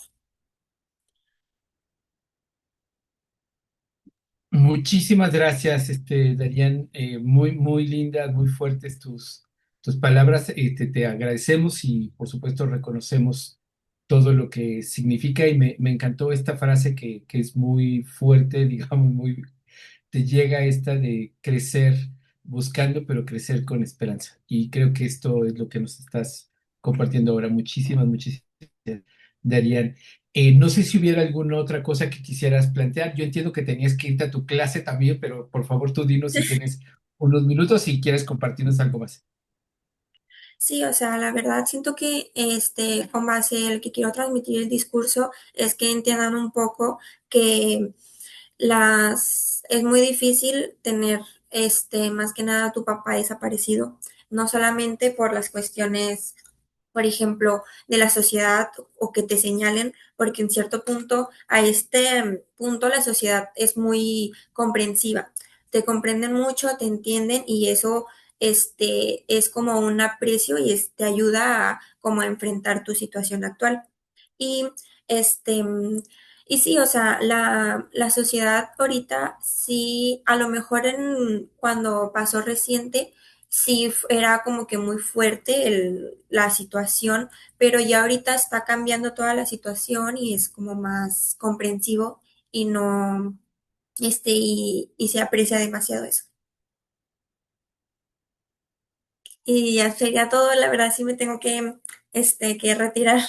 Muchísimas gracias, Darían. Muy, muy lindas, muy fuertes tus palabras. Te agradecemos y, por supuesto, reconocemos todo lo que significa y me encantó esta frase que es muy fuerte, digamos, muy, te llega esta de crecer buscando, pero crecer con esperanza. Y creo que esto es lo que nos estás compartiendo ahora. Muchísimas, muchísimas gracias, Darían. No sé si hubiera alguna otra cosa que quisieras plantear. Yo entiendo que tenías que irte a tu clase también, pero por favor tú dinos si tienes unos minutos y quieres compartirnos algo más. Sí, o sea, la verdad siento que con base en el que quiero transmitir el discurso es que entiendan un poco que es muy difícil tener más que nada a tu papá desaparecido, no solamente por las cuestiones, por ejemplo, de la sociedad o que te señalen, porque en cierto punto, a este punto la sociedad es muy comprensiva, te comprenden mucho, te entienden y eso es como un aprecio y te ayuda a como a enfrentar tu situación actual. Y este y sí, o sea, la sociedad ahorita sí, a lo mejor cuando pasó reciente, sí era como que muy fuerte la situación, pero ya ahorita está cambiando toda la situación y es como más comprensivo y no, y se aprecia demasiado eso. Y ya sería todo, la verdad sí me tengo que retirar.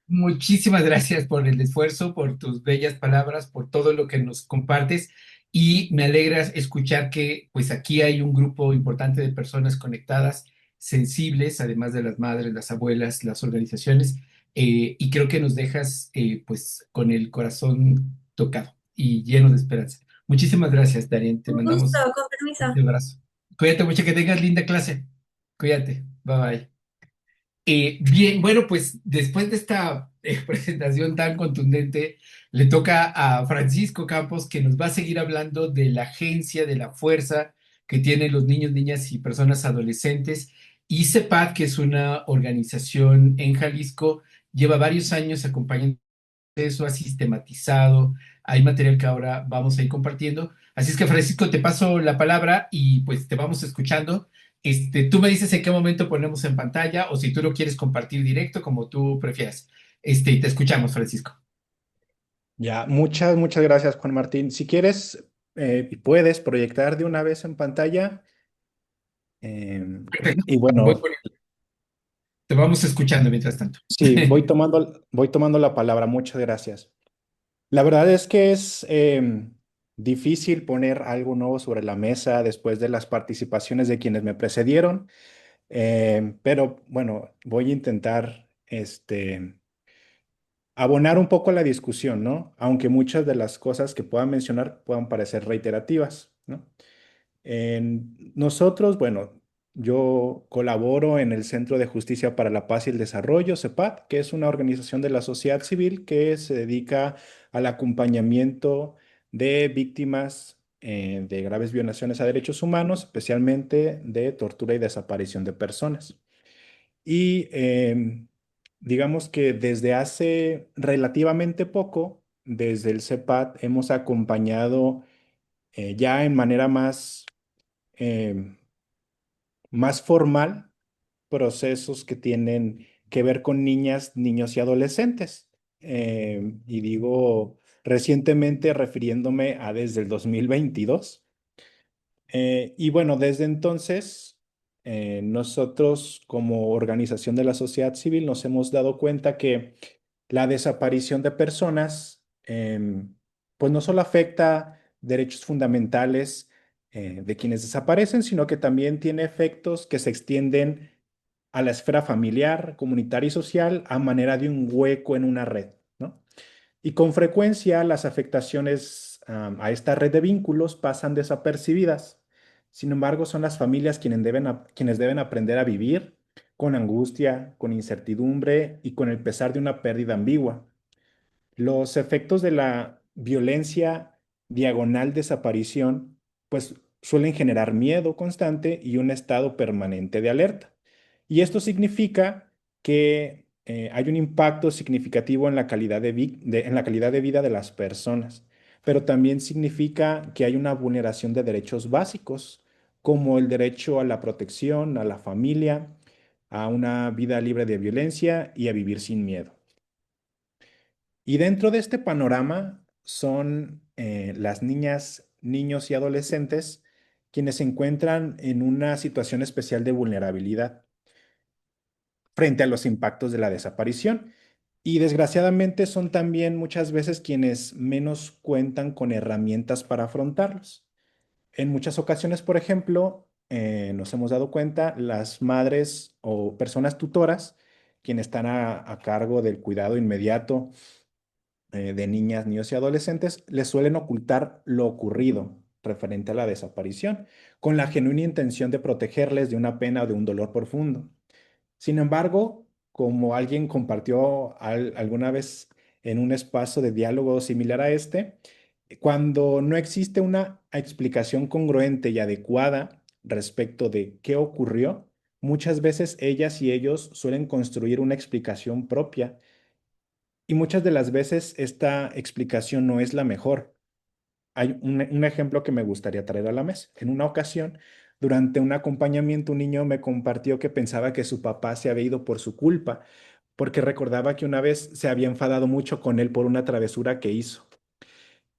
Muchísimas gracias por el esfuerzo, por tus bellas palabras, por todo lo que nos compartes y me alegra escuchar que pues aquí hay un grupo importante de personas conectadas, sensibles, además de las madres, las abuelas, las organizaciones, y creo que nos dejas pues con el corazón tocado y lleno de esperanza. Muchísimas gracias, Darien, te Un gusto, mandamos con permiso. un abrazo. Cuídate mucho, que tengas linda clase. Cuídate, bye bye. Bien, bueno, pues después de esta presentación tan contundente, le toca a Francisco Campos que nos va a seguir hablando de la agencia, de la fuerza que tienen los niños, niñas y personas adolescentes y CEPAD, que es una organización en Jalisco lleva varios años acompañando eso, ha sistematizado, hay material que ahora vamos a ir compartiendo. Así es que, Francisco, te paso la palabra y pues te vamos escuchando. Tú me dices en qué momento ponemos en pantalla o si tú lo quieres compartir directo, como tú prefieras. Te escuchamos, Francisco. Ya, muchas gracias, Juan Martín. Si quieres y puedes proyectar de una vez en pantalla. Perfecto. Y Voy bueno, poniendo- Te vamos escuchando mientras tanto. sí, voy tomando la palabra. Muchas gracias. La verdad es que es difícil poner algo nuevo sobre la mesa después de las participaciones de quienes me precedieron, pero bueno, voy a intentar abonar un poco la discusión, ¿no? Aunque muchas de las cosas que puedan mencionar puedan parecer reiterativas, ¿no? Nosotros, bueno, yo colaboro en el Centro de Justicia para la Paz y el Desarrollo, CEPAD, que es una organización de la sociedad civil que se dedica al acompañamiento de víctimas de graves violaciones a derechos humanos, especialmente de tortura y desaparición de personas. Y digamos que desde hace relativamente poco, desde el CEPAD, hemos acompañado ya en manera em, más formal procesos que tienen que ver con niñas, niños y adolescentes. Y digo recientemente refiriéndome a desde el 2022. Y bueno, desde entonces, nosotros como organización de la sociedad civil nos hemos dado cuenta que la desaparición de personas, pues no solo afecta derechos fundamentales de quienes desaparecen, sino que también tiene efectos que se extienden a la esfera familiar, comunitaria y social a manera de un hueco en una red, ¿no? Y con frecuencia las afectaciones a esta red de vínculos pasan desapercibidas. Sin embargo, son las familias quienes deben aprender a vivir con angustia, con incertidumbre y con el pesar de una pérdida ambigua. Los efectos de la violencia diagonal desaparición, pues suelen generar miedo constante y un estado permanente de alerta. Y esto significa que hay un impacto significativo en la calidad en la calidad de vida de las personas, pero también significa que hay una vulneración de derechos básicos, como el derecho a la protección, a la familia, a una vida libre de violencia y a vivir sin miedo. Y dentro de este panorama son las niñas, niños y adolescentes quienes se encuentran en una situación especial de vulnerabilidad frente a los impactos de la desaparición. Y desgraciadamente son también muchas veces quienes menos cuentan con herramientas para afrontarlos. En muchas ocasiones, por ejemplo, nos hemos dado cuenta, las madres o personas tutoras, quienes están a cargo del cuidado inmediato de niñas, niños y adolescentes, les suelen ocultar lo ocurrido referente a la desaparición, con la genuina intención de protegerles de una pena o de un dolor profundo. Sin embargo, como alguien compartió alguna vez en un espacio de diálogo similar a este, cuando no existe una explicación congruente y adecuada respecto de qué ocurrió, muchas veces ellas y ellos suelen construir una explicación propia y muchas de las veces esta explicación no es la mejor. Hay un ejemplo que me gustaría traer a la mesa. En una ocasión, durante un acompañamiento, un niño me compartió que pensaba que su papá se había ido por su culpa, porque recordaba que una vez se había enfadado mucho con él por una travesura que hizo.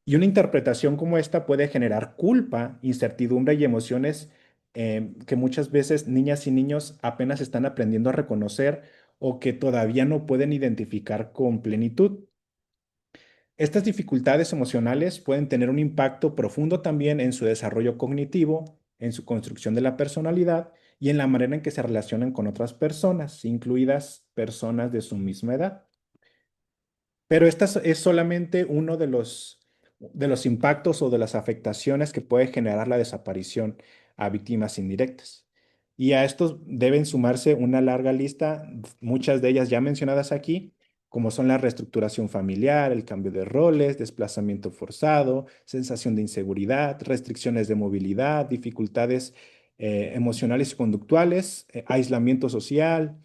Y una interpretación como esta puede generar culpa, incertidumbre y emociones que muchas veces niñas y niños apenas están aprendiendo a reconocer o que todavía no pueden identificar con plenitud. Estas dificultades emocionales pueden tener un impacto profundo también en su desarrollo cognitivo, en su construcción de la personalidad y en la manera en que se relacionan con otras personas, incluidas personas de su misma edad. Pero esta es solamente uno de los impactos o de las afectaciones que puede generar la desaparición a víctimas indirectas. Y a estos deben sumarse una larga lista, muchas de ellas ya mencionadas aquí, como son la reestructuración familiar, el cambio de roles, desplazamiento forzado, sensación de inseguridad, restricciones de movilidad, dificultades emocionales y conductuales, aislamiento social,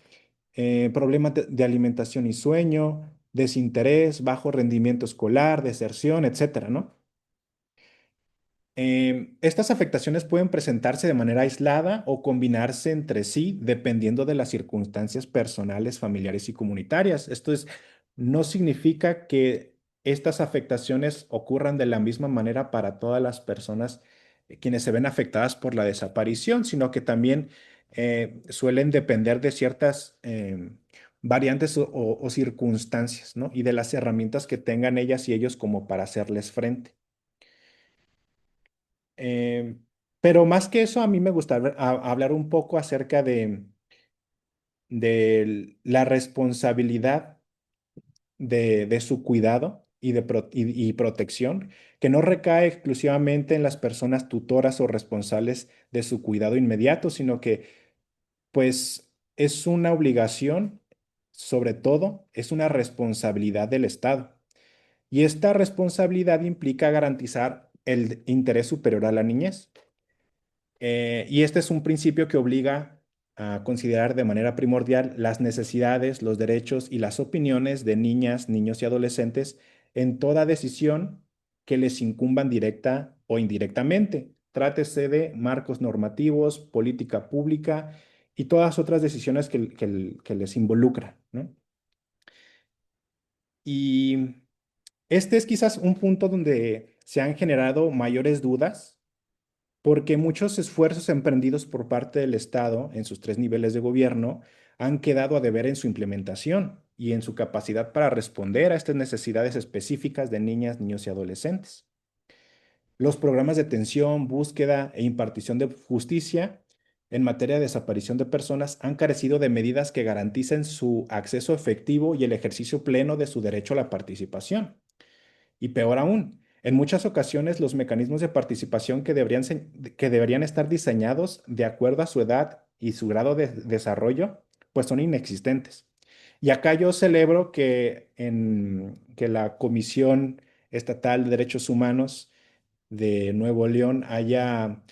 problemas de alimentación y sueño, desinterés, bajo rendimiento escolar, deserción, etcétera, ¿no? Estas afectaciones pueden presentarse de manera aislada o combinarse entre sí dependiendo de las circunstancias personales, familiares y comunitarias. No significa que estas afectaciones ocurran de la misma manera para todas las personas quienes se ven afectadas por la desaparición, sino que también suelen depender de ciertas variantes o circunstancias, ¿no? Y de las herramientas que tengan ellas y ellos como para hacerles frente. Eh, pero más que eso, a mí me gusta hablar un poco acerca de la responsabilidad de su cuidado y protección, que no recae exclusivamente en las personas tutoras o responsables de su cuidado inmediato, sino que pues es una obligación, sobre todo, es una responsabilidad del Estado. Y esta responsabilidad implica garantizar el interés superior a la niñez. Y este es un principio que obliga a considerar de manera primordial las necesidades, los derechos y las opiniones de niñas, niños y adolescentes en toda decisión que les incumban directa o indirectamente. Trátese de marcos normativos, política pública y todas otras decisiones que les involucran, ¿no? Y este es quizás un punto donde se han generado mayores dudas porque muchos esfuerzos emprendidos por parte del Estado en sus tres niveles de gobierno han quedado a deber en su implementación y en su capacidad para responder a estas necesidades específicas de niñas, niños y adolescentes. Los programas de atención, búsqueda e impartición de justicia en materia de desaparición de personas han carecido de medidas que garanticen su acceso efectivo y el ejercicio pleno de su derecho a la participación. Y peor aún, en muchas ocasiones los mecanismos de participación que deberían estar diseñados de acuerdo a su edad y su grado de desarrollo, pues son inexistentes. Y acá yo celebro que la Comisión Estatal de Derechos Humanos de Nuevo León haya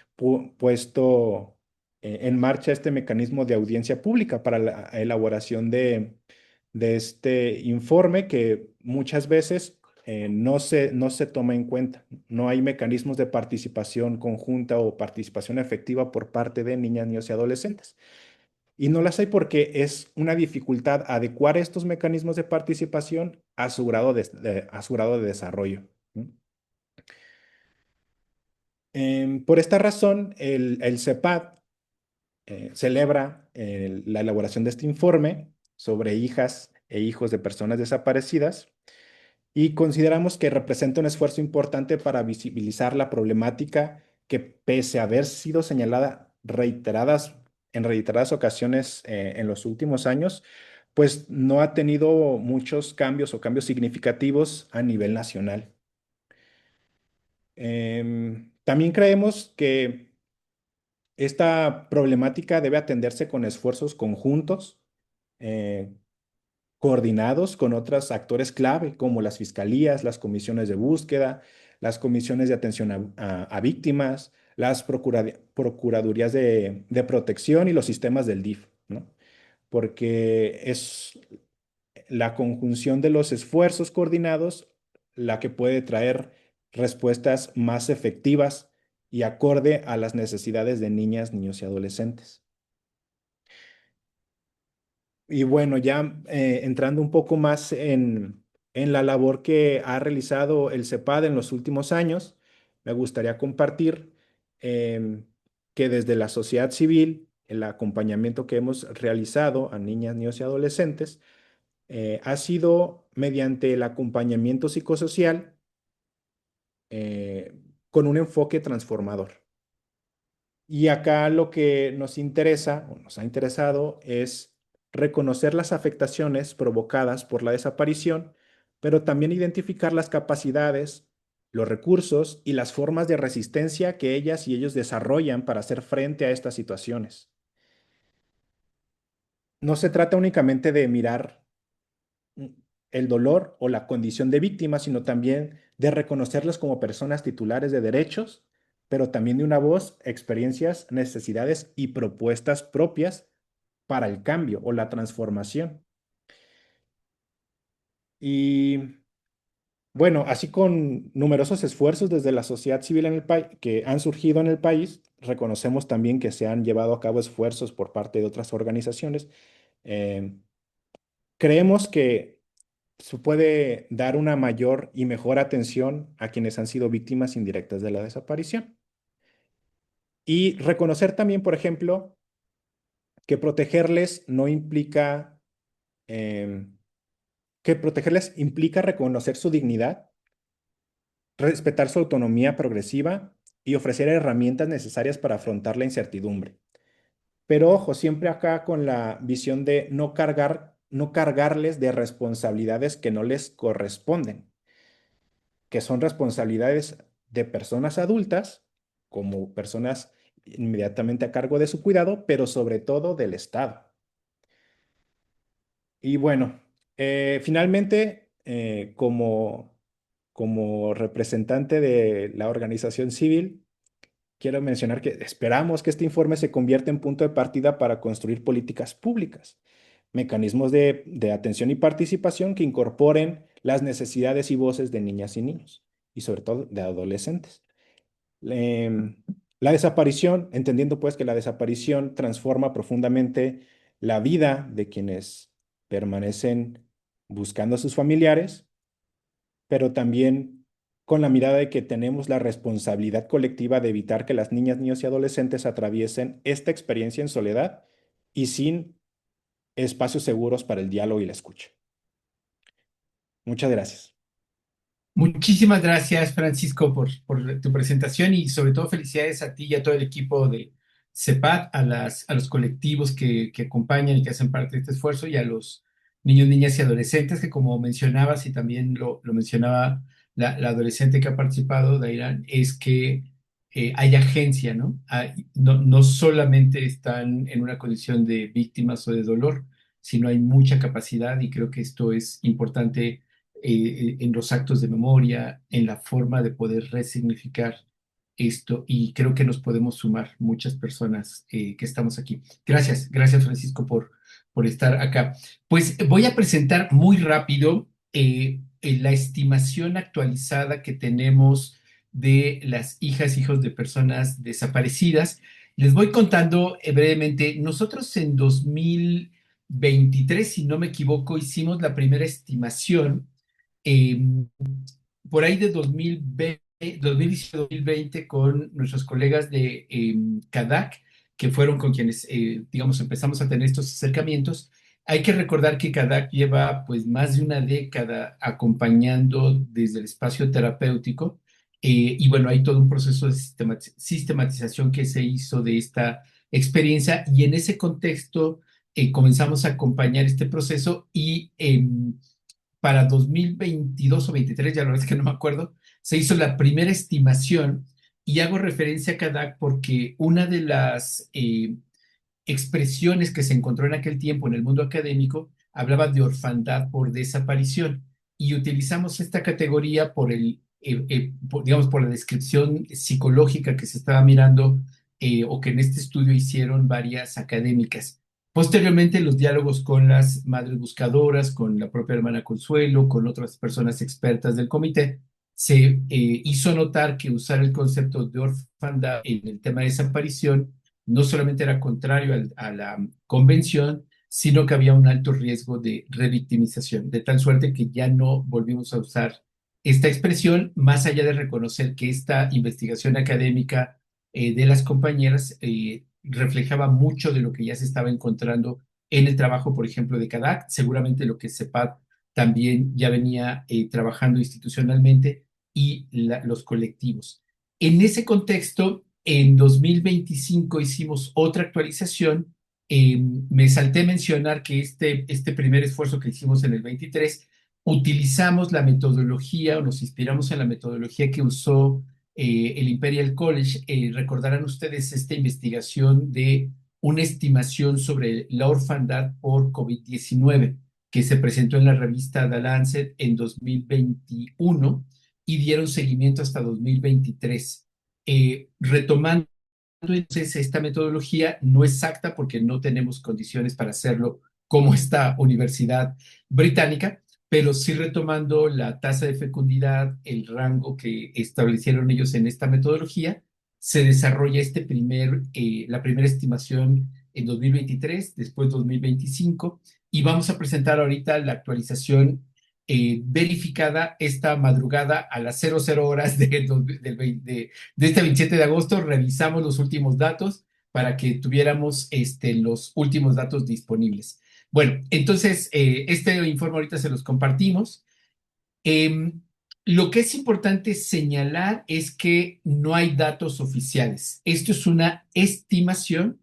puesto en marcha este mecanismo de audiencia pública para la elaboración de este informe que muchas veces no se toma en cuenta. No hay mecanismos de participación conjunta o participación efectiva por parte de niñas, niños y adolescentes. Y no las hay porque es una dificultad adecuar estos mecanismos de participación a su grado a su grado de desarrollo, ¿no? Por esta razón, el CEPAD celebra la elaboración de este informe sobre hijas e hijos de personas desaparecidas y consideramos que representa un esfuerzo importante para visibilizar la problemática que, pese a haber sido señalada en reiteradas ocasiones en los últimos años, pues no ha tenido muchos cambios o cambios significativos a nivel nacional. También creemos que esta problemática debe atenderse con esfuerzos conjuntos, eh, coordinados con otros actores clave, como las fiscalías, las comisiones de búsqueda, las comisiones de atención a víctimas, las procuradurías de protección y los sistemas del DIF, ¿no? Porque es la conjunción de los esfuerzos coordinados la que puede traer respuestas más efectivas y acorde a las necesidades de niñas, niños y adolescentes. Y bueno, ya entrando un poco más en la labor que ha realizado el CEPAD en los últimos años, me gustaría compartir que desde la sociedad civil, el acompañamiento que hemos realizado a niñas, niños y adolescentes ha sido mediante el acompañamiento psicosocial con un enfoque transformador. Y acá lo que nos interesa o nos ha interesado es reconocer las afectaciones provocadas por la desaparición, pero también identificar las capacidades, los recursos y las formas de resistencia que ellas y ellos desarrollan para hacer frente a estas situaciones. No se trata únicamente de mirar el dolor o la condición de víctima, sino también de reconocerlas como personas titulares de derechos, pero también de una voz, experiencias, necesidades y propuestas propias para el cambio o la transformación. Y bueno, así con numerosos esfuerzos desde la sociedad civil en el país que han surgido en el país, reconocemos también que se han llevado a cabo esfuerzos por parte de otras organizaciones. Eh, Creemos que se puede dar una mayor y mejor atención a quienes han sido víctimas indirectas de la desaparición. Y reconocer también, por ejemplo, que protegerles no implica, em, que protegerles implica reconocer su dignidad, respetar su autonomía progresiva y ofrecer herramientas necesarias para afrontar la incertidumbre. Pero ojo, siempre acá con la visión de no cargarles de responsabilidades que no les corresponden, que son responsabilidades de personas adultas, como personas inmediatamente a cargo de su cuidado, pero sobre todo del Estado. Y bueno, finalmente, como representante de la organización civil, quiero mencionar que esperamos que este informe se convierta en punto de partida para construir políticas públicas, mecanismos de atención y participación que incorporen las necesidades y voces de niñas y niños, y sobre todo de adolescentes. Em, la desaparición, entendiendo pues que la desaparición transforma profundamente la vida de quienes permanecen buscando a sus familiares, pero también con la mirada de que tenemos la responsabilidad colectiva de evitar que las niñas, niños y adolescentes atraviesen esta experiencia en soledad y sin espacios seguros para el diálogo y la escucha. Muchas gracias. Muchísimas gracias, Francisco, por tu presentación y sobre todo felicidades a ti y a todo el equipo de CEPAT, a los colectivos que acompañan y que hacen parte de este esfuerzo y a los niños, niñas y adolescentes que como mencionabas y también lo mencionaba la adolescente que ha participado, Dairan, es que hay agencia, ¿no? No solamente están en una condición de víctimas o de dolor, sino hay mucha capacidad y creo que esto es importante en los actos de memoria, en la forma de poder resignificar esto y creo que nos podemos sumar muchas personas que estamos aquí. Gracias Francisco por estar acá. Pues voy a presentar muy rápido la estimación actualizada que tenemos de las hijas, hijos de personas desaparecidas. Les voy contando brevemente, nosotros en 2023, si no me equivoco, hicimos la primera estimación eh, por ahí de 2020 con nuestros colegas de CADAC, que fueron con quienes, digamos, empezamos a tener estos acercamientos. Hay que recordar que CADAC lleva pues más de una década acompañando desde el espacio terapéutico y bueno, hay todo un proceso de sistematización que se hizo de esta experiencia y en ese contexto comenzamos a acompañar este proceso y para 2022 o 23, ya la verdad es que no me acuerdo, se hizo la primera estimación y hago referencia a CADAC porque una de las expresiones que se encontró en aquel tiempo en el mundo académico hablaba de orfandad por desaparición y utilizamos esta categoría digamos, por la descripción psicológica que se estaba mirando o que en este estudio hicieron varias académicas. Posteriormente, los diálogos con las madres buscadoras, con la propia hermana Consuelo, con otras personas expertas del comité, se hizo notar que usar el concepto de orfandad en el tema de desaparición no solamente era contrario a la convención, sino que había un alto riesgo de revictimización, de tal suerte que ya no volvimos a usar esta expresión, más allá de reconocer que esta investigación académica de las compañeras reflejaba mucho de lo que ya se estaba encontrando en el trabajo, por ejemplo, de CADAC, seguramente lo que CEPAD también ya venía trabajando institucionalmente y los colectivos. En ese contexto, en 2025 hicimos otra actualización. Me salté a mencionar que este primer esfuerzo que hicimos en el 23, utilizamos la metodología o nos inspiramos en la metodología que usó el Imperial College. Recordarán ustedes esta investigación de una estimación sobre la orfandad por COVID-19 que se presentó en la revista The Lancet en 2021 y dieron seguimiento hasta 2023. Retomando entonces esta metodología no exacta porque no tenemos condiciones para hacerlo como esta universidad británica, pero sí retomando la tasa de fecundidad, el rango que establecieron ellos en esta metodología, se desarrolla la primera estimación en 2023, después 2025, y vamos a presentar ahorita la actualización verificada esta madrugada a las 00 horas de este 27 de agosto. Revisamos los últimos datos para que tuviéramos los últimos datos disponibles. Bueno, entonces, este informe ahorita se los compartimos. Lo que es importante señalar es que no hay datos oficiales. Esto es una estimación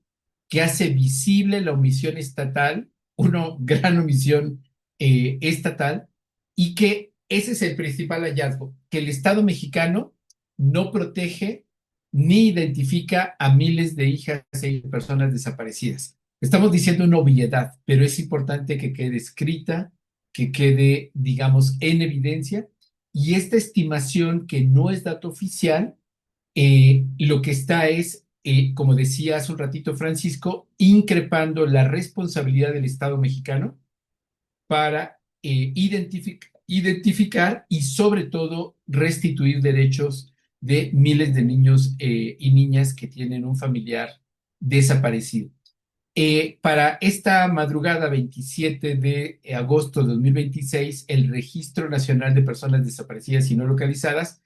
que hace visible la omisión estatal, una gran omisión estatal, y que ese es el principal hallazgo, que el Estado mexicano no protege ni identifica a miles de hijas y personas desaparecidas. Estamos diciendo una obviedad, pero es importante que quede escrita, que quede, digamos, en evidencia. Y esta estimación, que no es dato oficial, lo que está es, como decía hace un ratito Francisco, increpando la responsabilidad del Estado mexicano para identificar y sobre todo restituir derechos de miles de niños y niñas que tienen un familiar desaparecido. Para esta madrugada 27 de agosto de 2026, el Registro Nacional de Personas Desaparecidas y No Localizadas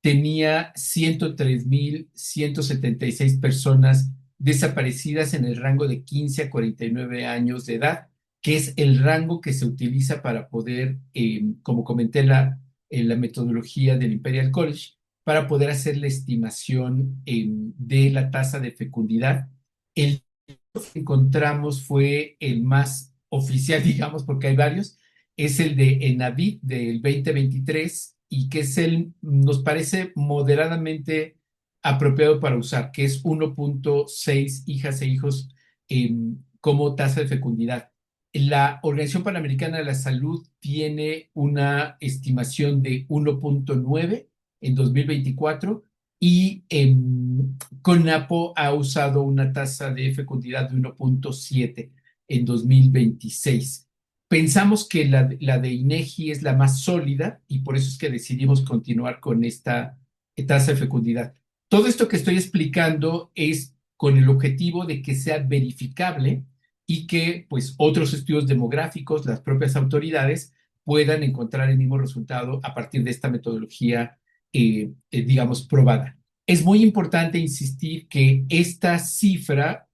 tenía 103,176 personas desaparecidas en el rango de 15 a 49 años de edad, que es el rango que se utiliza para poder, como comenté en la metodología del Imperial College, para poder hacer la estimación de la tasa de fecundidad. El que encontramos fue el más oficial, digamos, porque hay varios, es el de ENAVID del 2023 y que nos parece moderadamente apropiado para usar, que es 1.6 hijas e hijos como tasa de fecundidad. La Organización Panamericana de la Salud tiene una estimación de 1.9 en 2024 y CONAPO ha usado una tasa de fecundidad de 1.7 en 2026. Pensamos que la de INEGI es la más sólida y por eso es que decidimos continuar con esta tasa de fecundidad. Todo esto que estoy explicando es con el objetivo de que sea verificable y que pues otros estudios demográficos, las propias autoridades, puedan encontrar el mismo resultado a partir de esta metodología, digamos, probada. Es muy importante insistir que esta cifra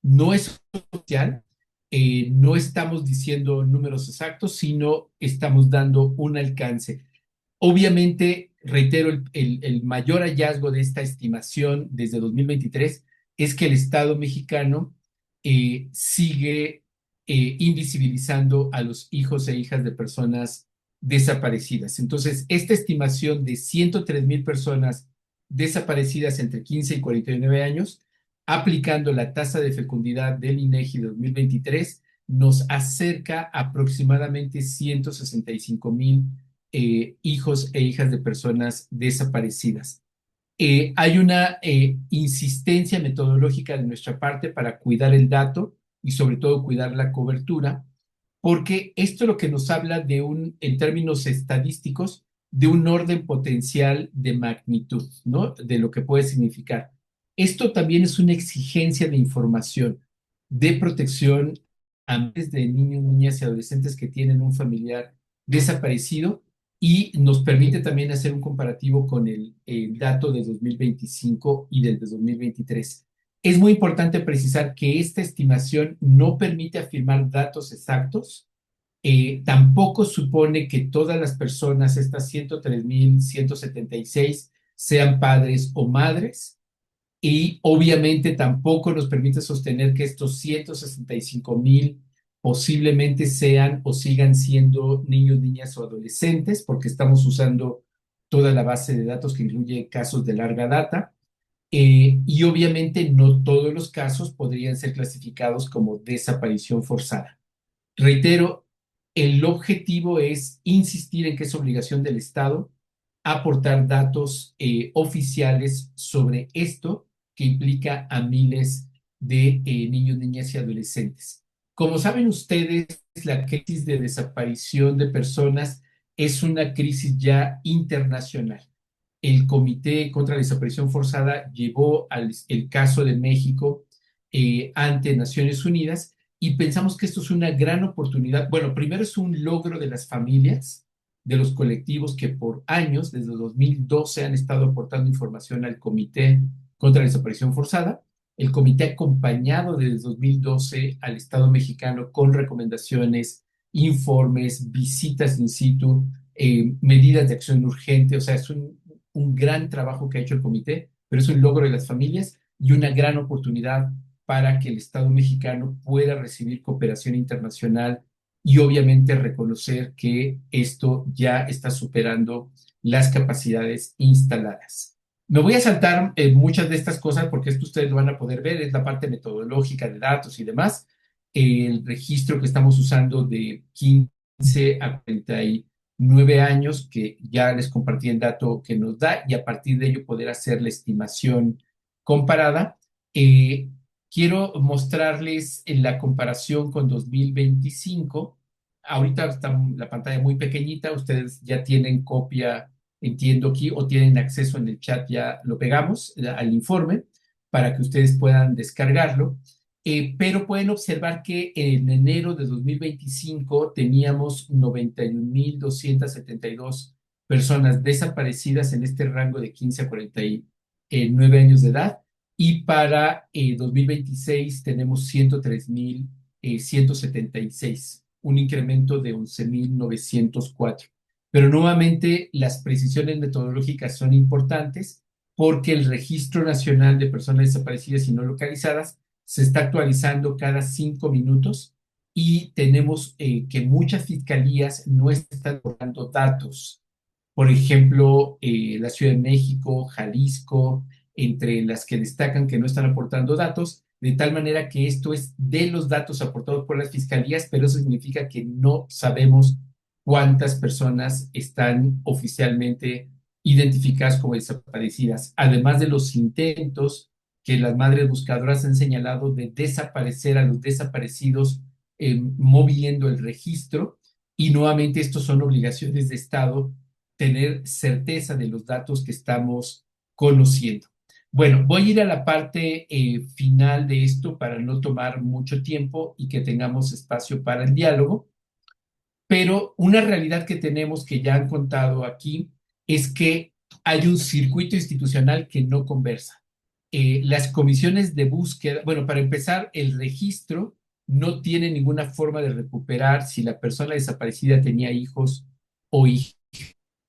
no es oficial, no estamos diciendo números exactos, sino estamos dando un alcance. Obviamente, reitero, el mayor hallazgo de esta estimación desde 2023 es que el Estado mexicano sigue invisibilizando a los hijos e hijas de personas desaparecidas. Entonces, esta estimación de 103,000 personas desaparecidas entre 15 y 49 años, aplicando la tasa de fecundidad del INEGI de 2023, nos acerca aproximadamente 165,000 hijos e hijas de personas desaparecidas. Hay una insistencia metodológica de nuestra parte para cuidar el dato y sobre todo cuidar la cobertura, porque esto es lo que nos habla en términos estadísticos, de un orden potencial de magnitud, ¿no? De lo que puede significar. Esto también es una exigencia de información, de protección a miles de niños, niñas y adolescentes que tienen un familiar desaparecido, y nos permite también hacer un comparativo con el dato de 2025 y del de 2023. Es muy importante precisar que esta estimación no permite afirmar datos exactos, tampoco supone que todas las personas, estas 103,176, sean padres o madres, y obviamente tampoco nos permite sostener que estos 165,000 posiblemente sean o sigan siendo niños, niñas o adolescentes, porque estamos usando toda la base de datos que incluye casos de larga data, y obviamente no todos los casos podrían ser clasificados como desaparición forzada. Reitero, el objetivo es insistir en que es obligación del Estado aportar datos oficiales sobre esto, que implica a miles de niños, niñas y adolescentes. Como saben ustedes, la crisis de desaparición de personas es una crisis ya internacional. El Comité contra la Desaparición Forzada llevó el caso de México ante Naciones Unidas y pensamos que esto es una gran oportunidad. Bueno, primero es un logro de las familias, de los colectivos que por años, desde 2012, han estado aportando información al Comité contra la Desaparición Forzada. El comité ha acompañado desde 2012 al Estado mexicano con recomendaciones, informes, visitas in situ, medidas de acción urgente. O sea, es un gran trabajo que ha hecho el comité, pero es un logro de las familias y una gran oportunidad para que el Estado mexicano pueda recibir cooperación internacional y obviamente reconocer que esto ya está superando las capacidades instaladas. Me voy a saltar muchas de estas cosas porque esto ustedes lo van a poder ver, es la parte metodológica de datos y demás. El registro que estamos usando de 15 a 49 años, que ya les compartí el dato que nos da, y a partir de ello poder hacer la estimación comparada. Quiero mostrarles la comparación con 2025. Ahorita está la pantalla muy pequeñita, ustedes ya tienen copia, entiendo aquí, o tienen acceso en el chat, ya lo pegamos al informe para que ustedes puedan descargarlo. Pero pueden observar que en enero de 2025 teníamos 91,272 personas desaparecidas en este rango de 15 a 49 años de edad. Y para 2026 tenemos 103,176, un incremento de 11,904. Pero nuevamente las precisiones metodológicas son importantes porque el Registro Nacional de Personas Desaparecidas y No Localizadas se está actualizando cada 5 minutos y tenemos que muchas fiscalías no están dando datos. Por ejemplo, la Ciudad de México, Jalisco, entre las que destacan que no están aportando datos, de tal manera que esto es de los datos aportados por las fiscalías, pero eso significa que no sabemos cuántas personas están oficialmente identificadas como desaparecidas, además de los intentos que las madres buscadoras han señalado de desaparecer a los desaparecidos moviendo el registro, y nuevamente estos son obligaciones de Estado, tener certeza de los datos que estamos conociendo. Bueno, voy a ir a la parte final de esto para no tomar mucho tiempo y que tengamos espacio para el diálogo, pero una realidad que tenemos, que ya han contado aquí, es que hay un circuito institucional que no conversa. Las comisiones de búsqueda, bueno, para empezar, el registro no tiene ninguna forma de recuperar si la persona desaparecida tenía hijos o hijas.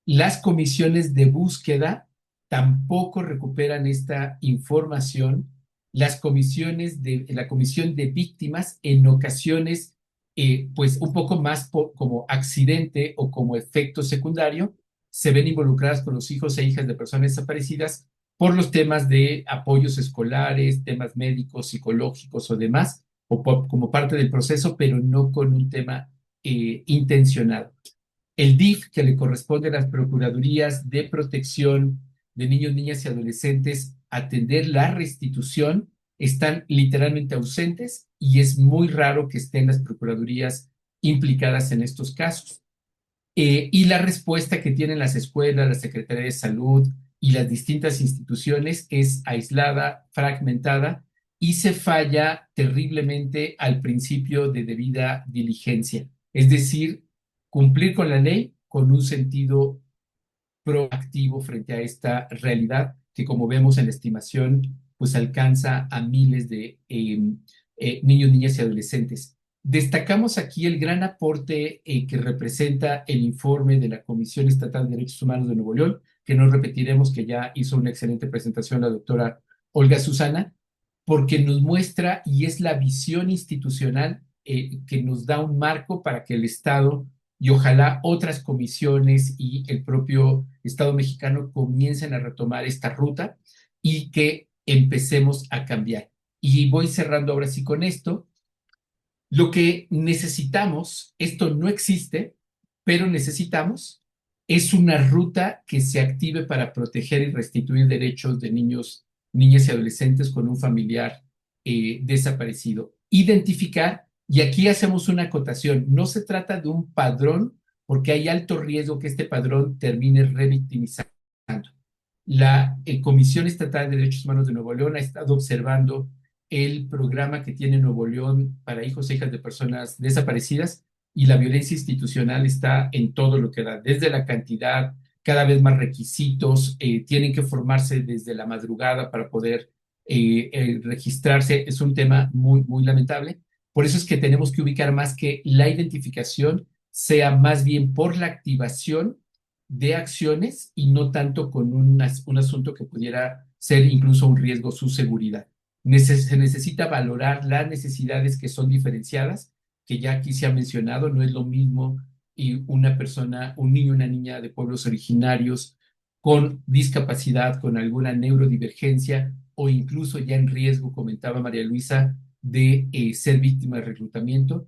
Las comisiones de búsqueda tampoco recuperan esta información. La comisión de víctimas en ocasiones, pues un poco más como accidente o como efecto secundario, se ven involucradas con los hijos e hijas de personas desaparecidas por los temas de apoyos escolares, temas médicos, psicológicos o demás, o como parte del proceso, pero no con un tema intencionado. El DIF, que le corresponde a las Procuradurías de Protección de Niños, Niñas y Adolescentes atender la restitución, están literalmente ausentes y es muy raro que estén las Procuradurías implicadas en estos casos. Y la respuesta que tienen las escuelas, la Secretaría de Salud y las distintas instituciones es aislada, fragmentada, y se falla terriblemente al principio de debida diligencia. Es decir, cumplir con la ley con un sentido proactivo frente a esta realidad que, como vemos en la estimación, pues alcanza a miles de niños, niñas y adolescentes. Destacamos aquí el gran aporte que representa el informe de la Comisión Estatal de Derechos Humanos de Nuevo León, que no repetiremos, que ya hizo una excelente presentación la doctora Olga Susana, porque nos muestra y es la visión institucional que nos da un marco para que el Estado y ojalá otras comisiones y el propio Estado mexicano comiencen a retomar esta ruta y que empecemos a cambiar. Y voy cerrando ahora sí con esto. Lo que necesitamos, esto no existe, pero necesitamos, es una ruta que se active para proteger y restituir derechos de niños, niñas y adolescentes con un familiar desaparecido. Identificar, y aquí hacemos una acotación, no se trata de un padrón porque hay alto riesgo que este padrón termine revictimizando. La Comisión Estatal de Derechos Humanos de Nuevo León ha estado observando el programa que tiene Nuevo León para hijos e hijas de personas desaparecidas y la violencia institucional está en todo lo que da, desde la cantidad, cada vez más requisitos, tienen que formarse desde la madrugada para poder registrarse. Es un tema muy, muy lamentable. Por eso es que tenemos que ubicar más que la identificación sea más bien por la activación de acciones y no tanto con un asunto que pudiera ser incluso un riesgo su seguridad. Se necesita valorar las necesidades que son diferenciadas, que ya aquí se ha mencionado, no es lo mismo y una persona, un niño, una niña de pueblos originarios con discapacidad, con alguna neurodivergencia o incluso ya en riesgo, comentaba María Luisa, de ser víctima de reclutamiento.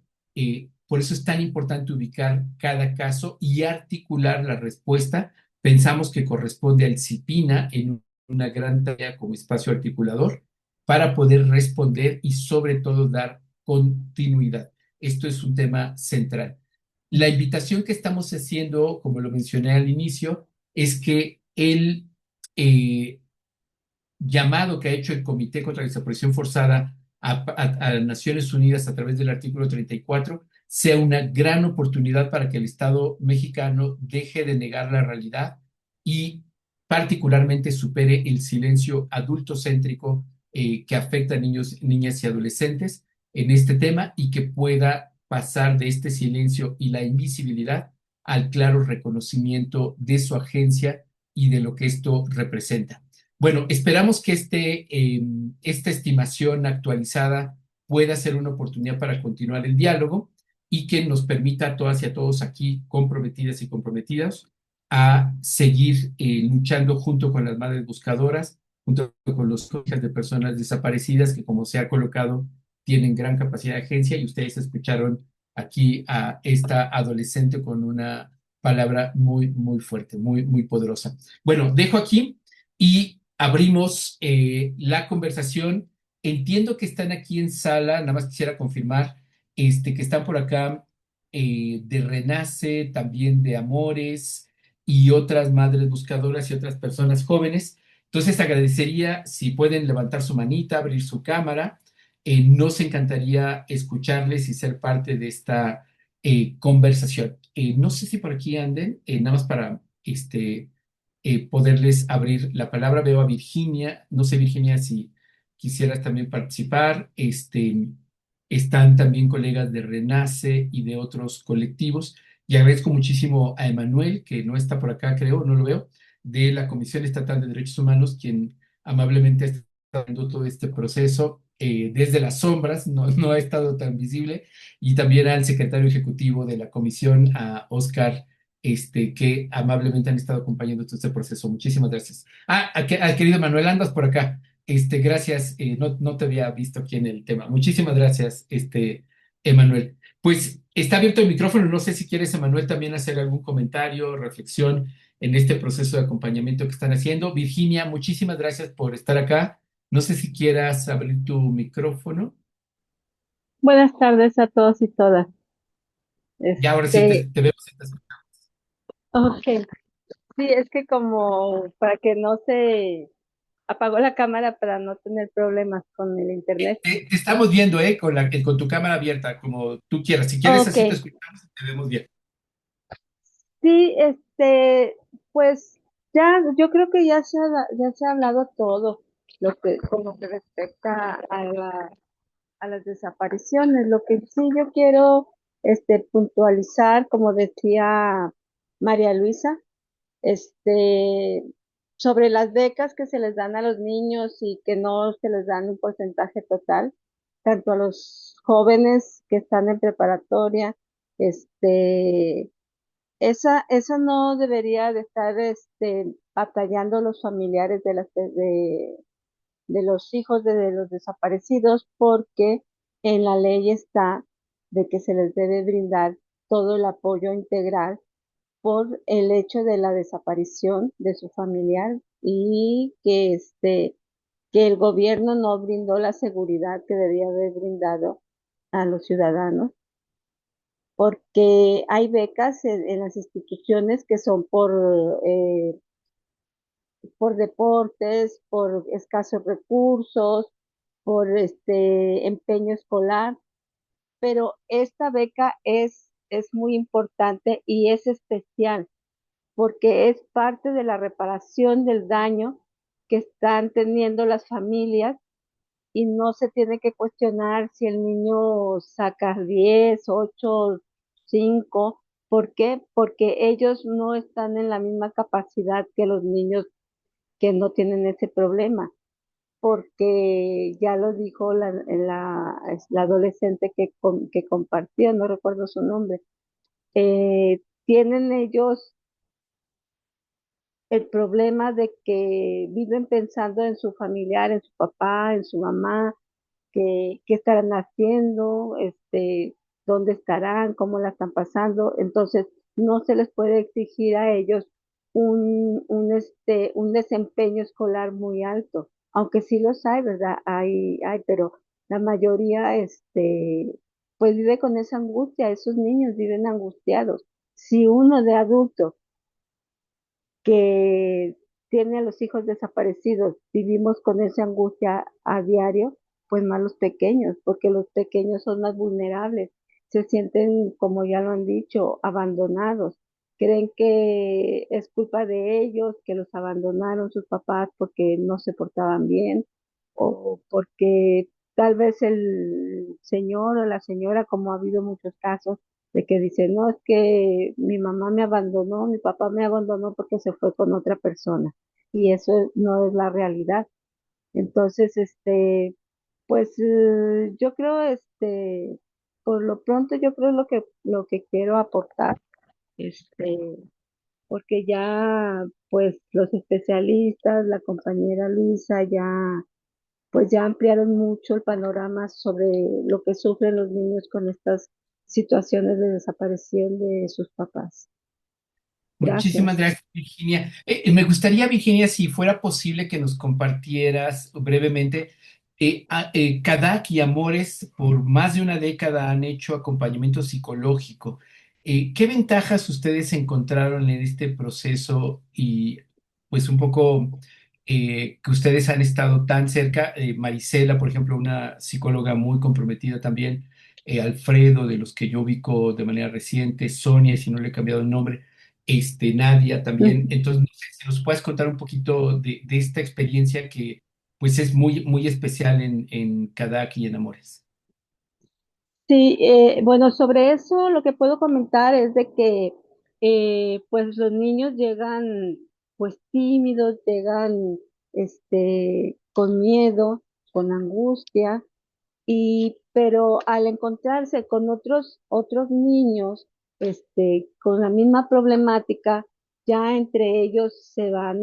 Por eso es tan importante ubicar cada caso y articular la respuesta. Pensamos que corresponde al CIPINA en una gran tarea como espacio articulador para poder responder y sobre todo dar continuidad. Esto es un tema central. La invitación que estamos haciendo, como lo mencioné al inicio, es que el llamado que ha hecho el Comité contra la Desaparición Forzada a Naciones Unidas a través del artículo 34 sea una gran oportunidad para que el Estado mexicano deje de negar la realidad y particularmente supere el silencio adultocéntrico que afecta a niños, niñas y adolescentes en este tema y que pueda pasar de este silencio y la invisibilidad al claro reconocimiento de su agencia y de lo que esto representa. Bueno, esperamos que esta estimación actualizada pueda ser una oportunidad para continuar el diálogo y que nos permita a todas y a todos aquí comprometidas y comprometidos a seguir luchando junto con las madres buscadoras, junto con los hijas de personas desaparecidas que, como se ha colocado, tienen gran capacidad de agencia y ustedes escucharon aquí a esta adolescente con una palabra muy, muy fuerte, muy, muy poderosa. Bueno, dejo aquí y abrimos la conversación. Entiendo que están aquí en sala, nada más quisiera confirmar que están por acá de Renace, también de Amores y otras madres buscadoras y otras personas jóvenes. Entonces agradecería si pueden levantar su manita, abrir su cámara. Nos encantaría escucharles y ser parte de esta conversación. No sé si por aquí anden, nada más para poderles abrir la palabra. Veo a Virginia, no sé Virginia si quisieras también participar. Están también colegas de Renace y de otros colectivos. Y agradezco muchísimo a Emanuel, que no está por acá, creo, no lo veo, de la Comisión Estatal de Derechos Humanos, quien amablemente está dando todo este proceso desde las sombras, no ha estado tan visible, y también al secretario ejecutivo de la comisión, a Oscar que amablemente han estado acompañando todo este proceso. Muchísimas gracias. Querido Manuel, andas por acá. Gracias, no te había visto aquí en el tema. Muchísimas gracias, Emanuel. Pues está abierto el micrófono, no sé si quieres, Emanuel, también hacer algún comentario, reflexión en este proceso de acompañamiento que están haciendo. Virginia, muchísimas gracias por estar acá. No sé si quieras abrir tu micrófono. Buenas tardes a todos y todas. Ya ahora sí te vemos. Ok, sí, es que como para que no se apagó la cámara para no tener problemas con el internet. Te estamos viendo, con tu cámara abierta, como tú quieras. Si quieres, Ok, así te escuchamos y te vemos bien. sí, pues ya, yo creo que ya se ha hablado todo con lo que respecta a las desapariciones. Lo que sí yo quiero, puntualizar, como decía María Luisa, este, sobre las becas que se les dan a los niños y que no se les dan un porcentaje total, tanto a los jóvenes que están en preparatoria, esa no debería de estar, batallando los familiares de los hijos de los desaparecidos, porque en la ley está de que se les debe brindar todo el apoyo integral por el hecho de la desaparición de su familiar y que que el gobierno no brindó la seguridad que debía haber brindado a los ciudadanos, porque hay becas en las instituciones que son por deportes, por escasos recursos, por empeño escolar, pero esta beca es muy importante y es especial porque es parte de la reparación del daño que están teniendo las familias y no se tiene que cuestionar si el niño saca 10, 8, 5. ¿Por qué? Porque ellos no están en la misma capacidad que los niños que no tienen ese problema, porque ya lo dijo la adolescente que compartió, no recuerdo su nombre. Tienen ellos el problema de que viven pensando en su familiar, en su papá, en su mamá, qué estarán haciendo, dónde estarán, cómo la están pasando. Entonces, no se les puede exigir a ellos un desempeño escolar muy alto, aunque sí los hay, ¿verdad? Hay, pero la mayoría, pues vive con esa angustia, esos niños viven angustiados. Si uno de adulto que tiene a los hijos desaparecidos, vivimos con esa angustia a diario, pues más los pequeños, porque los pequeños son más vulnerables, se sienten, como ya lo han dicho, abandonados, creen que es culpa de ellos, que los abandonaron sus papás porque no se portaban bien o porque tal vez el señor o la señora, como ha habido muchos casos, de que dice, no, es que mi mamá me abandonó, mi papá me abandonó porque se fue con otra persona. Y eso no es la realidad. Entonces, pues yo creo, por lo pronto yo creo lo que quiero aportar, este, porque ya, pues los especialistas, la compañera Luisa ya, pues ya ampliaron mucho el panorama sobre lo que sufren los niños con estas situaciones de desaparición de sus papás. Muchísimas Gracias. gracias, Virginia. Me gustaría, Virginia, si fuera posible que nos compartieras brevemente. CADAC y Amores por más de una década han hecho acompañamiento psicológico. ¿Qué ventajas ustedes encontraron en este proceso y pues un poco que ustedes han estado tan cerca? Marisela, por ejemplo, una psicóloga muy comprometida también, Alfredo, de los que yo ubico de manera reciente, Sonia, si no le he cambiado el nombre, Nadia también. Entonces, no sé si nos puedes contar un poquito de esta experiencia que pues es muy, muy especial en Kadak y en Amores. Sí, bueno, sobre eso lo que puedo comentar es de que pues los niños llegan pues tímidos, llegan con miedo, con angustia, pero al encontrarse con otros niños con la misma problemática, ya entre ellos se van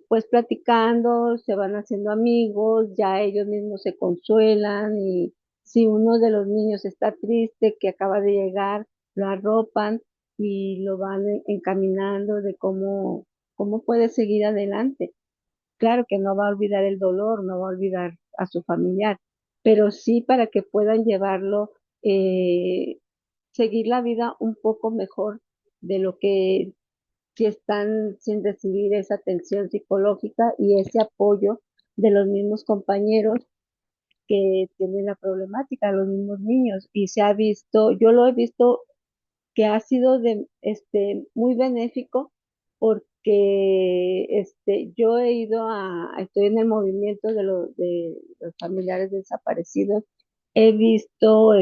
pues platicando, se van haciendo amigos, ya ellos mismos se consuelan y si uno de los niños está triste, que acaba de llegar, lo arropan y lo van encaminando de cómo puede seguir adelante. Claro que no va a olvidar el dolor, no va a olvidar a su familiar, pero sí para que puedan llevarlo, seguir la vida un poco mejor de lo que si están sin recibir esa atención psicológica y ese apoyo de los mismos compañeros que tienen la problemática, los mismos niños. Y se ha visto, yo lo he visto que ha sido muy benéfico porque yo he ido estoy en el movimiento de los familiares desaparecidos, he visto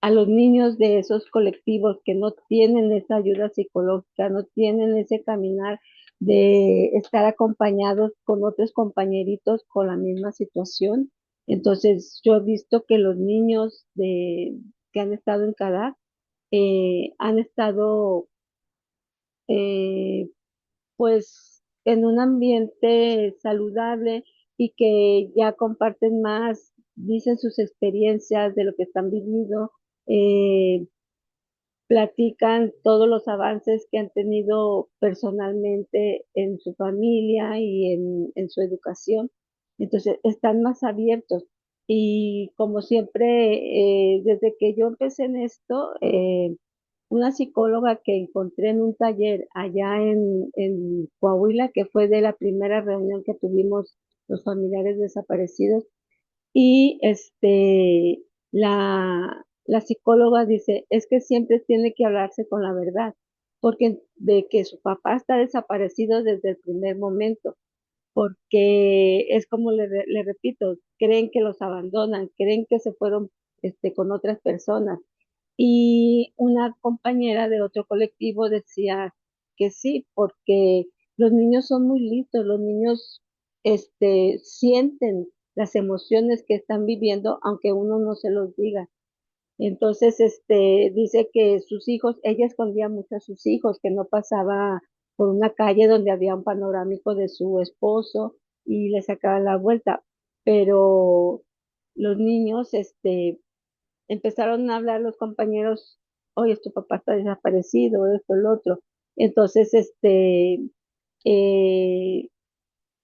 a los niños de esos colectivos que no tienen esa ayuda psicológica, no tienen ese caminar de estar acompañados con otros compañeritos con la misma situación. Entonces, yo he visto que los niños que han estado en CADAC han estado eh, pues en un ambiente saludable y que ya comparten más, dicen sus experiencias de lo que están viviendo. eh, platican todos los avances que han tenido personalmente en su familia y en su educación. Entonces, están más abiertos. Y como siempre, desde que yo empecé en esto, una psicóloga que encontré en un taller allá en Coahuila, que fue de la primera reunión que tuvimos los familiares desaparecidos, y la psicóloga dice, es que siempre tiene que hablarse con la verdad, porque de que su papá está desaparecido desde el primer momento, porque es como le repito, creen que los abandonan, creen que se fueron con otras personas. Y una compañera de otro colectivo decía que sí, porque los niños son muy listos, los niños sienten las emociones que están viviendo, aunque uno no se los diga. Entonces, dice que sus hijos, ella escondía mucho a sus hijos, que no pasaba por una calle donde había un panorámico de su esposo y le sacaba la vuelta, pero los niños, empezaron a hablar los compañeros, oye, tu papá está desaparecido, esto, el otro. Entonces, eh,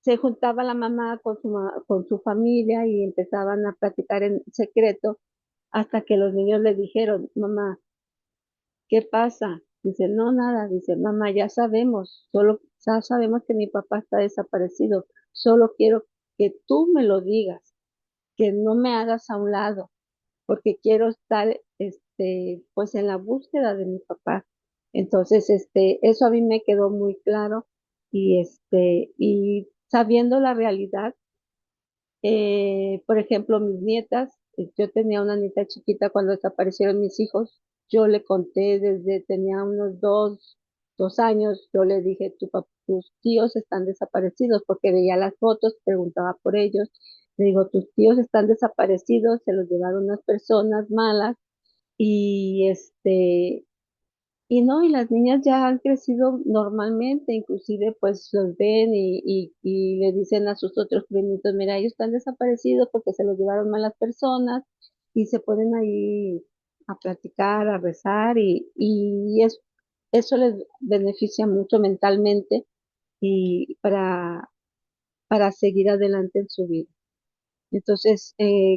se juntaba la mamá con su familia y empezaban a platicar en secreto hasta que los niños le dijeron, mamá, ¿qué pasa? Dice, no, nada. Dice, mamá, ya sabemos que mi papá está desaparecido. Solo quiero que tú me lo digas, que no me hagas a un lado porque quiero estar, pues en la búsqueda de mi papá. Entonces, eso a mí me quedó muy claro y sabiendo la realidad, por ejemplo, mis nietas, yo tenía una nieta chiquita cuando desaparecieron mis hijos, yo le conté desde tenía unos 2 años, yo le dije, tus tíos están desaparecidos, porque veía las fotos, preguntaba por ellos, le digo, tus tíos están desaparecidos, se los llevaron unas personas malas y y no, y las niñas ya han crecido normalmente, inclusive pues los ven y le dicen a sus otros primitos, mira, ellos están desaparecidos porque se los llevaron malas personas y se ponen ahí a platicar, a rezar eso les beneficia mucho mentalmente y para seguir adelante en su vida. Entonces,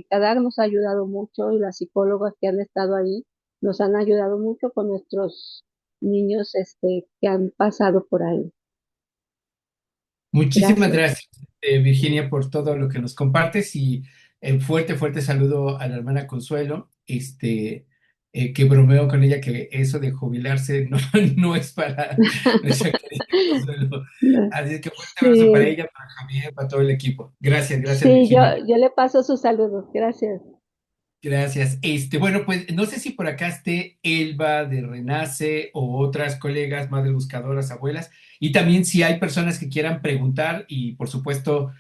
CADAR nos ha ayudado mucho y las psicólogas que han estado ahí nos han ayudado mucho con nuestros niños que han pasado por ahí. Muchísimas Gracias. gracias, Virginia, por todo lo que nos compartes y fuerte, fuerte saludo a la hermana Consuelo, que bromeo con ella que eso de jubilarse no, no es para nuestra querida Consuelo. Así es que fuerte abrazo para Sí, ella, para Javier, para todo el equipo. Gracias, gracias, sí, yo, Virginia. yo le paso sus saludos. Gracias. Gracias. Bueno, pues no sé si por acá esté Elba de Renace o otras colegas, madres buscadoras, abuelas, y también si hay personas que quieran preguntar, y por supuesto,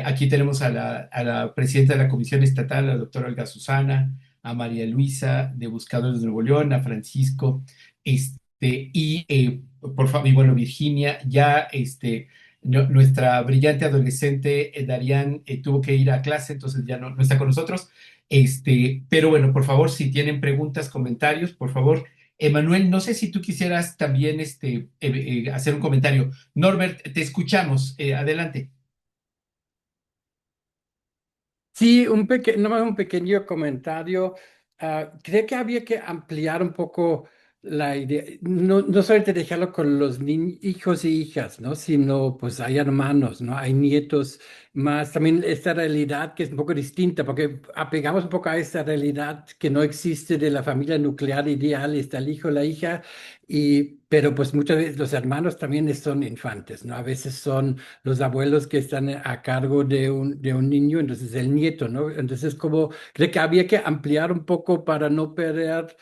aquí tenemos a la presidenta de la Comisión Estatal, la doctora Olga Susana, a María Luisa de Buscadores de Nuevo León, a Francisco, por favor, y bueno, Virginia, ya nuestra brillante adolescente, Darían, tuvo que ir a clase, entonces ya no está con nosotros. Pero bueno, por favor, si tienen preguntas, comentarios, por favor. Emanuel, no sé si tú quisieras también hacer un comentario. Norbert, te escuchamos. Adelante. Sí, nomás un pequeño comentario. Creo que había que ampliar un poco la idea, no solamente dejarlo con los hijos y hijas, ¿no? Sino pues hay hermanos, ¿no? Hay nietos, más también esta realidad que es un poco distinta, porque apegamos un poco a esta realidad que no existe de la familia nuclear ideal, está el hijo, la hija, pero pues muchas veces los hermanos también son infantes, ¿no? A veces son los abuelos que están a cargo de un niño, entonces el nieto, ¿no? Entonces, como creo que había que ampliar un poco para no perder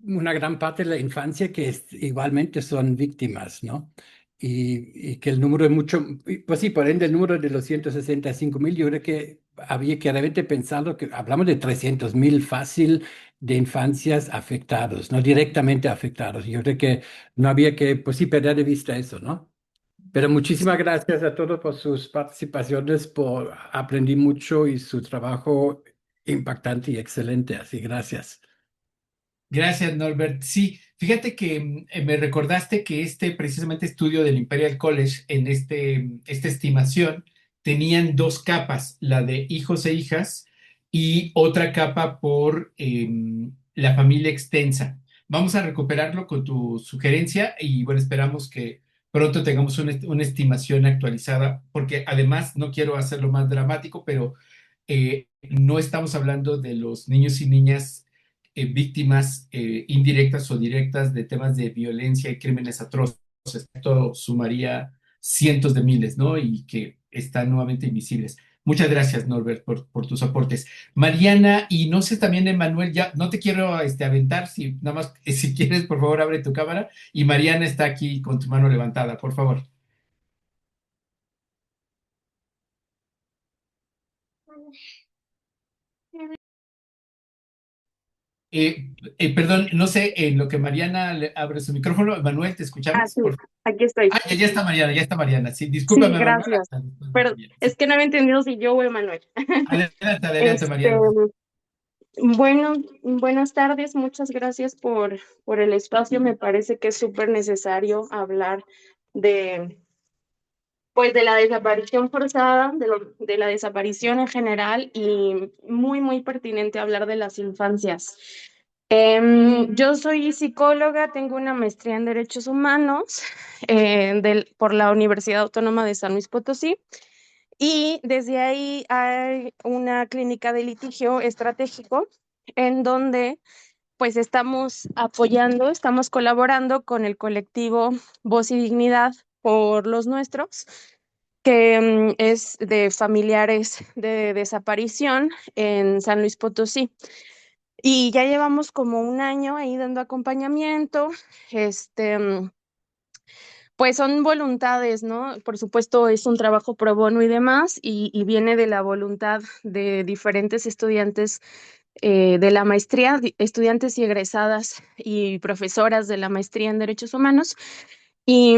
una gran parte de la infancia que igualmente son víctimas, ¿no? Y que el número es mucho, pues sí, por ende el número de los 165.000, yo creo que había que realmente pensarlo, que hablamos de 300.000 fácil de infancias afectados, no directamente afectados. Yo creo que no había que, pues sí, perder de vista eso, ¿no? Pero muchísimas gracias a todos por sus participaciones, aprendí mucho y su trabajo impactante y excelente, así gracias. Gracias, Norbert. Sí, Fíjate que me recordaste que este precisamente estudio del Imperial College, en esta estimación, tenían dos capas, la de hijos e hijas y otra capa por la familia extensa. Vamos a recuperarlo con tu sugerencia y bueno, esperamos que pronto tengamos una estimación actualizada, porque además no quiero hacerlo más dramático, pero no estamos hablando de los niños y niñas víctimas indirectas o directas de temas de violencia y crímenes atroces. Esto sumaría cientos de miles, ¿no? Y que están nuevamente invisibles. Muchas gracias, Norbert, por tus aportes. Mariana, y no sé también, Emanuel, ya no te quiero aventar, si nada más, si quieres, por favor, abre tu cámara. Y Mariana está aquí con tu mano levantada, por favor. Perdón, no sé, en lo que Mariana abre su micrófono, Manuel, ¿te Ah, escuchamos? sí, aquí estoy. Ah, ya está Mariana, ya está Mariana. Sí, Sí, discúlpame, Manuel. gracias. Pero es que no había entendido si yo o Emanuel. Adelante, adelante, Este, Mariana. bueno, buenas tardes, muchas gracias por el espacio. Me parece que es súper necesario hablar de, pues, de la desaparición forzada, de la desaparición en general y muy, muy pertinente hablar de las infancias. Yo soy psicóloga, tengo una maestría en Derechos Humanos por la Universidad Autónoma de San Luis Potosí y desde ahí hay una clínica de litigio estratégico en donde pues estamos apoyando, estamos colaborando con el colectivo Voz y Dignidad por los Nuestros, que es de familiares de desaparición en San Luis Potosí. Y ya llevamos como un año ahí dando acompañamiento, pues son voluntades, ¿no? Por supuesto es un trabajo pro bono y demás, y viene de la voluntad de diferentes estudiantes de la maestría, estudiantes y egresadas y profesoras de la maestría en Derechos Humanos. Y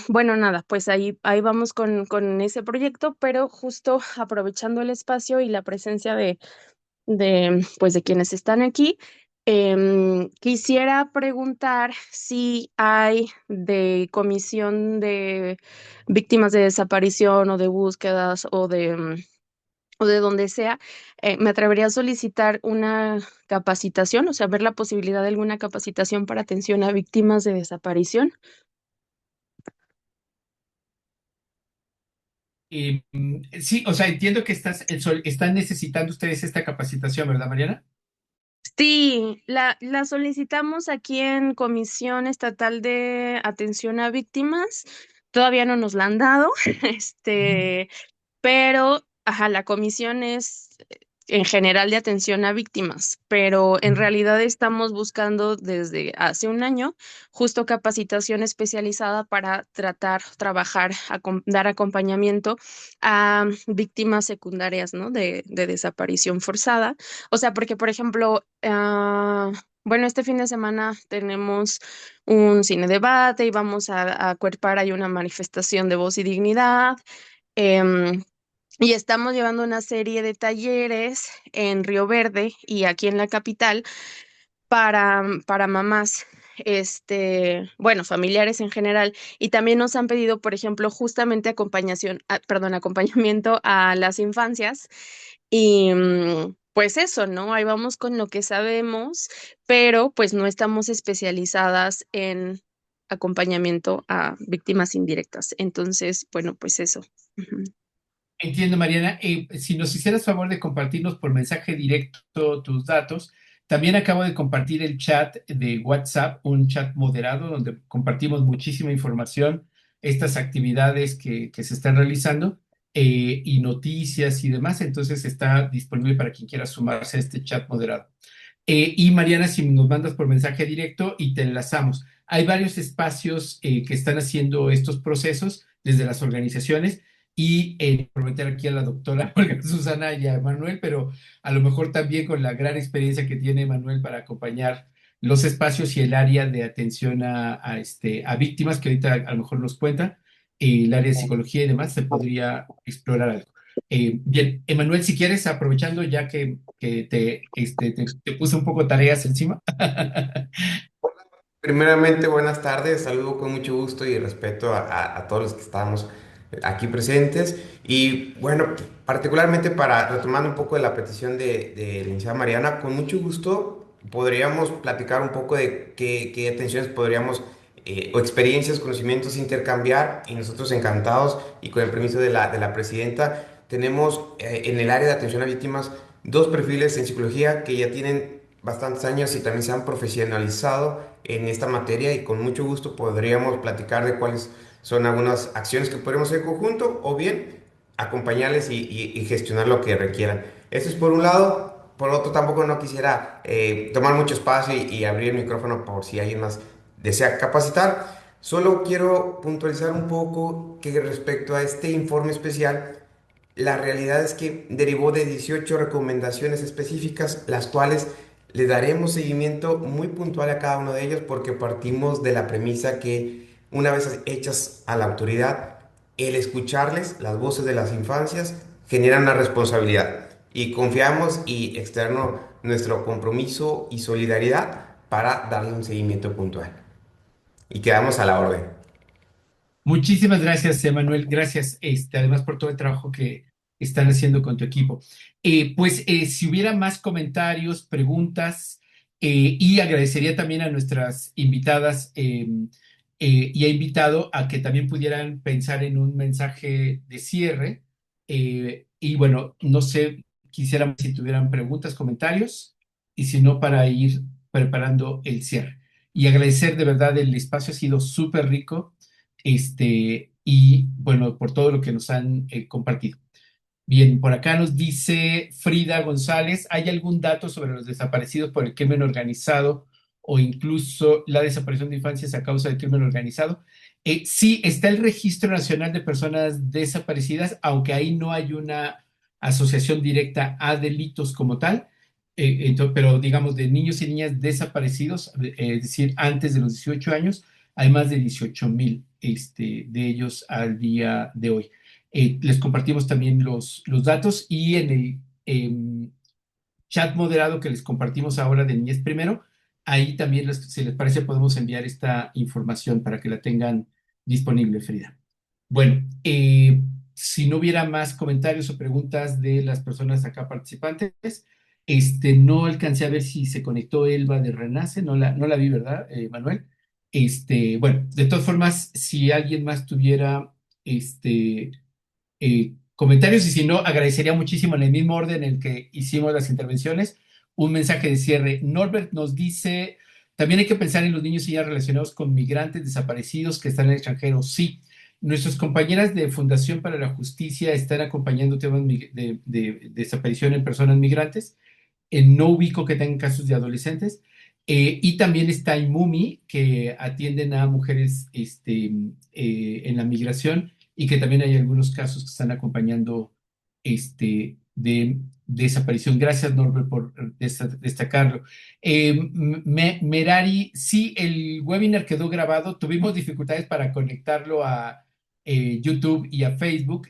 bueno, nada, pues ahí vamos con ese proyecto, pero justo aprovechando el espacio y la presencia pues de quienes están aquí. Quisiera preguntar si hay de comisión de víctimas de desaparición o de búsquedas o de donde sea, me atrevería a solicitar una capacitación, o sea, ver la posibilidad de alguna capacitación para atención a víctimas de desaparición. Sí, o sea, entiendo que están necesitando ustedes esta capacitación, ¿verdad, Mariana? Sí, la solicitamos aquí en Comisión Estatal de Atención a Víctimas. Todavía no nos la han dado, pero, ajá, la comisión es en general de atención a víctimas, pero en realidad estamos buscando desde hace un año justo capacitación especializada para trabajar, dar acompañamiento a víctimas secundarias, ¿no? De desaparición forzada. O sea, porque, por ejemplo, bueno, este fin de semana tenemos un cine debate y vamos a acuerpar ahí una manifestación de voz y dignidad. em, y estamos llevando una serie de talleres en Río Verde y aquí en la capital para mamás, bueno, familiares en general. Y también nos han pedido, por ejemplo, justamente acompañamiento a las infancias. Y pues eso, ¿no? Ahí vamos con lo que sabemos, pero pues no estamos especializadas en acompañamiento a víctimas indirectas. Entonces, bueno, pues eso. Ujú. Entiendo, Mariana. Si nos hicieras favor de compartirnos por mensaje directo tus datos, también acabo de compartir el chat de WhatsApp, un chat moderado donde compartimos muchísima información, estas actividades que se están realizando y noticias y demás. Entonces está disponible para quien quiera sumarse a este chat moderado. Y Mariana, si nos mandas por mensaje directo y te enlazamos. Hay varios espacios que están haciendo estos procesos desde las organizaciones y prometer aquí a la doctora Olga Susana y a Manuel, pero a lo mejor también con la gran experiencia que tiene Manuel para acompañar los espacios y el área de atención a víctimas que ahorita a lo mejor nos cuenta, el área de psicología y demás, se podría explorar algo. Bien, Emanuel, si quieres, aprovechando ya que te puse un poco tareas encima. Primeramente, buenas tardes. Saludo con mucho gusto y respeto a todos los que estamos aquí presentes. Y bueno, particularmente para retomar un poco de la petición de la licenciada Mariana, con mucho gusto podríamos platicar un poco de qué atenciones podríamos o experiencias, conocimientos intercambiar. Y nosotros encantados y con el permiso de la presidenta, tenemos en el área de atención a víctimas dos perfiles en psicología que ya tienen bastantes años y también se han profesionalizado en esta materia y con mucho gusto podríamos platicar de cuáles son algunas acciones que podemos hacer en conjunto o bien acompañarles y gestionar lo que requieran. Eso es por un lado. Por otro, tampoco no quisiera tomar mucho espacio y abrir el micrófono por si alguien más desea capacitar. Solo quiero puntualizar un poco que respecto a este informe especial, la realidad es que derivó de 18 recomendaciones específicas, las cuales le daremos seguimiento muy puntual a cada uno de ellos porque partimos de la premisa que una vez hechas a la autoridad, el escucharles, las voces de las infancias, generan una responsabilidad y confiamos y externo nuestro compromiso y solidaridad para darle un seguimiento puntual. Y quedamos a la orden. Muchísimas gracias, Emanuel. Gracias, además por todo el trabajo que están haciendo con tu equipo. Si hubiera más comentarios, preguntas, y agradecería también a nuestras invitadas y a invitado a que también pudieran pensar en un mensaje de cierre. Y bueno, no sé, quisiéramos si tuvieran preguntas, comentarios, y si no, para ir preparando el cierre. Y agradecer de verdad el espacio, ha sido súper rico y bueno, por todo lo que nos han compartido. Bien, por acá nos dice Frida González, ¿hay algún dato sobre los desaparecidos por el crimen organizado o incluso la desaparición de infancias a causa del crimen organizado? Sí, está el Registro Nacional de Personas Desaparecidas, aunque ahí no hay una asociación directa a delitos como tal, pero digamos de niños y niñas desaparecidos, es decir, antes de los 18 años, hay más de 18,000 de ellos al día de hoy. Les compartimos también los datos y en el chat moderado que les compartimos ahora de Niñez Primero, ahí también, si les parece, podemos enviar esta información para que la tengan disponible, Frida. Bueno, si no hubiera más comentarios o preguntas de las personas acá participantes, no alcancé a ver si se conectó Elba de Renace, no la vi, ¿verdad, Manuel? Bueno, de todas formas, si alguien más tuviera comentarios y si no, agradecería muchísimo en el mismo orden en el que hicimos las intervenciones, un mensaje de cierre. Norbert nos dice, también hay que pensar en los niños y niñas relacionados con migrantes desaparecidos que están en el extranjero. Sí, nuestras compañeras de Fundación para la Justicia están acompañando temas de desaparición en personas migrantes. No ubico que tengan casos de adolescentes. Y también está IMUMI, que atienden a mujeres en la migración y que también hay algunos casos que están acompañando de desaparición. Gracias, Norbert, por destacarlo. Merari, sí, el webinar quedó grabado. Tuvimos dificultades para conectarlo a YouTube y a Facebook.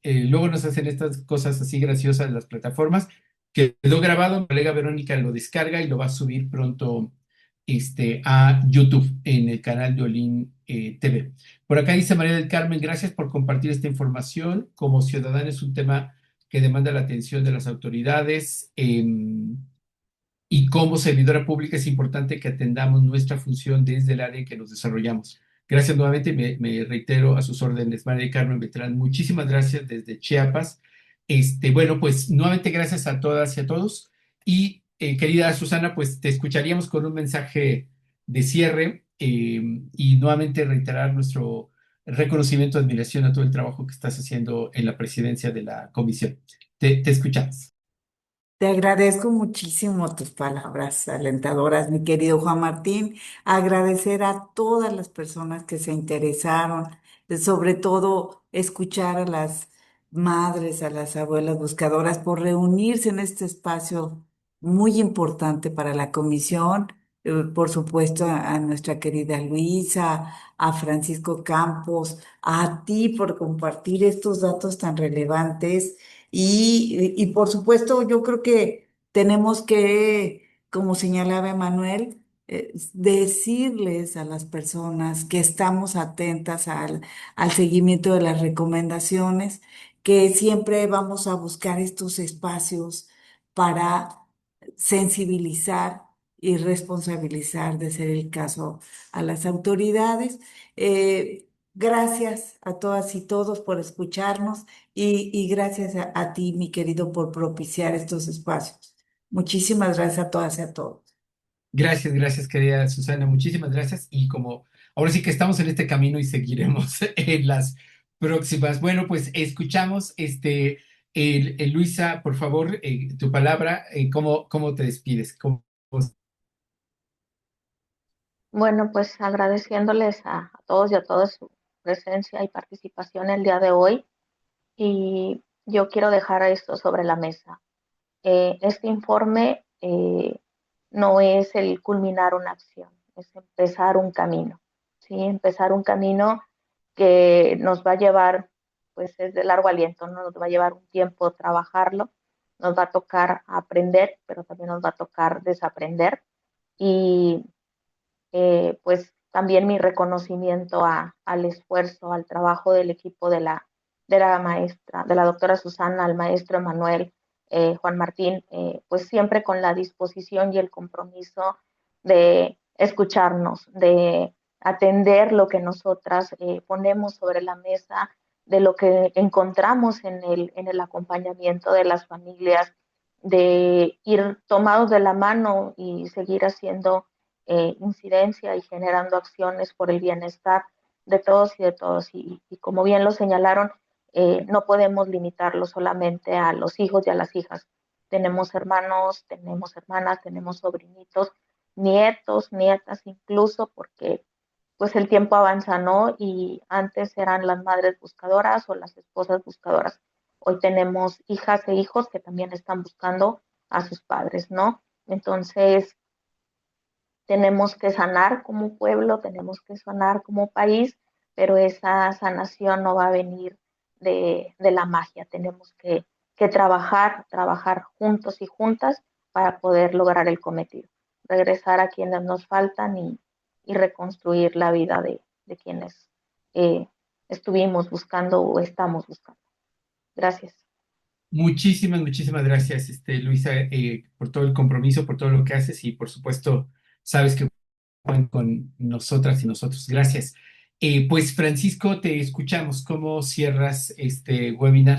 Luego nos hacen estas cosas así graciosas las plataformas. Quedó grabado, mi colega Verónica lo descarga y lo va a subir pronto a YouTube en el canal de Olin TV. Por acá dice María del Carmen, gracias por compartir esta información. Como ciudadana es un tema que demanda la atención de las autoridades y como servidora pública es importante que atendamos nuestra función desde el área en que nos desarrollamos. Gracias nuevamente, me reitero a sus órdenes, María del Carmen Beltrán. Muchísimas gracias desde Chiapas. Bueno, pues nuevamente gracias a todas y a todos. Y querida Susana, pues te escucharíamos con un mensaje de cierre y nuevamente reiterar nuestro reconocimiento, admiración a todo el trabajo que estás haciendo en la presidencia de la comisión. Te escuchamos. Te agradezco muchísimo tus palabras alentadoras, mi querido Juan Martín. Agradecer a todas las personas que se interesaron, sobre todo escuchar a las madres, a las abuelas buscadoras por reunirse en este espacio muy importante para la comisión. Por supuesto, a nuestra querida Luisa, a Francisco Campos, a ti por compartir estos datos tan relevantes y por supuesto, yo creo que tenemos que, como señalaba Emanuel, decirles a las personas que estamos atentas al seguimiento de las recomendaciones, que siempre vamos a buscar estos espacios para sensibilizar y responsabilizar, de ser el caso, a las autoridades. Gracias a todas y todos por escucharnos y gracias a ti, mi querido, por propiciar estos espacios. Muchísimas gracias a todas y a todos. Gracias, querida Susana, muchísimas gracias. Y como ahora sí que estamos en este camino y seguiremos en las próximas. Bueno, pues escuchamos, Luisa, por favor, tu palabra, ¿cómo te despides? Bueno, pues agradeciéndoles a todos y a todas su presencia y participación el día de hoy. Y yo quiero dejar esto sobre la mesa. Este informe no es el culminar una acción, es empezar un camino, ¿sí? Empezar un camino que nos va a llevar, pues es de largo aliento, ¿no? Nos va a llevar un tiempo trabajarlo, nos va a tocar aprender, pero también nos va a tocar desaprender. Y pues también mi reconocimiento al esfuerzo, al trabajo del equipo de la maestra, de la doctora Susana, al maestro Emanuel, Juan Martín, pues siempre con la disposición y el compromiso de escucharnos, de atender lo que nosotras ponemos sobre la mesa, de lo que encontramos en el acompañamiento de las familias, de ir tomados de la mano y seguir haciendo incidencia y generando acciones por el bienestar de todos y de todos. Y como bien lo señalaron, no podemos limitarlo solamente a los hijos y a las hijas. Tenemos hermanos, tenemos hermanas, tenemos sobrinitos, nietos, nietas incluso, porque pues el tiempo avanza, ¿no? Y antes eran las madres buscadoras o las esposas buscadoras. Hoy tenemos hijas e hijos que también están buscando a sus padres, ¿no? Entonces, tenemos que sanar como pueblo, tenemos que sanar como país, pero esa sanación no va a venir de la magia. Tenemos que trabajar juntos y juntas para poder lograr el cometido. Regresar a quienes nos faltan y reconstruir la vida de quienes estuvimos buscando o estamos buscando. Gracias. Muchísimas gracias, Luisa, por todo el compromiso, por todo lo que haces y por supuesto, sabes que cuentan con nosotras y nosotros. Gracias. Pues Francisco, te escuchamos. ¿Cómo cierras este webinar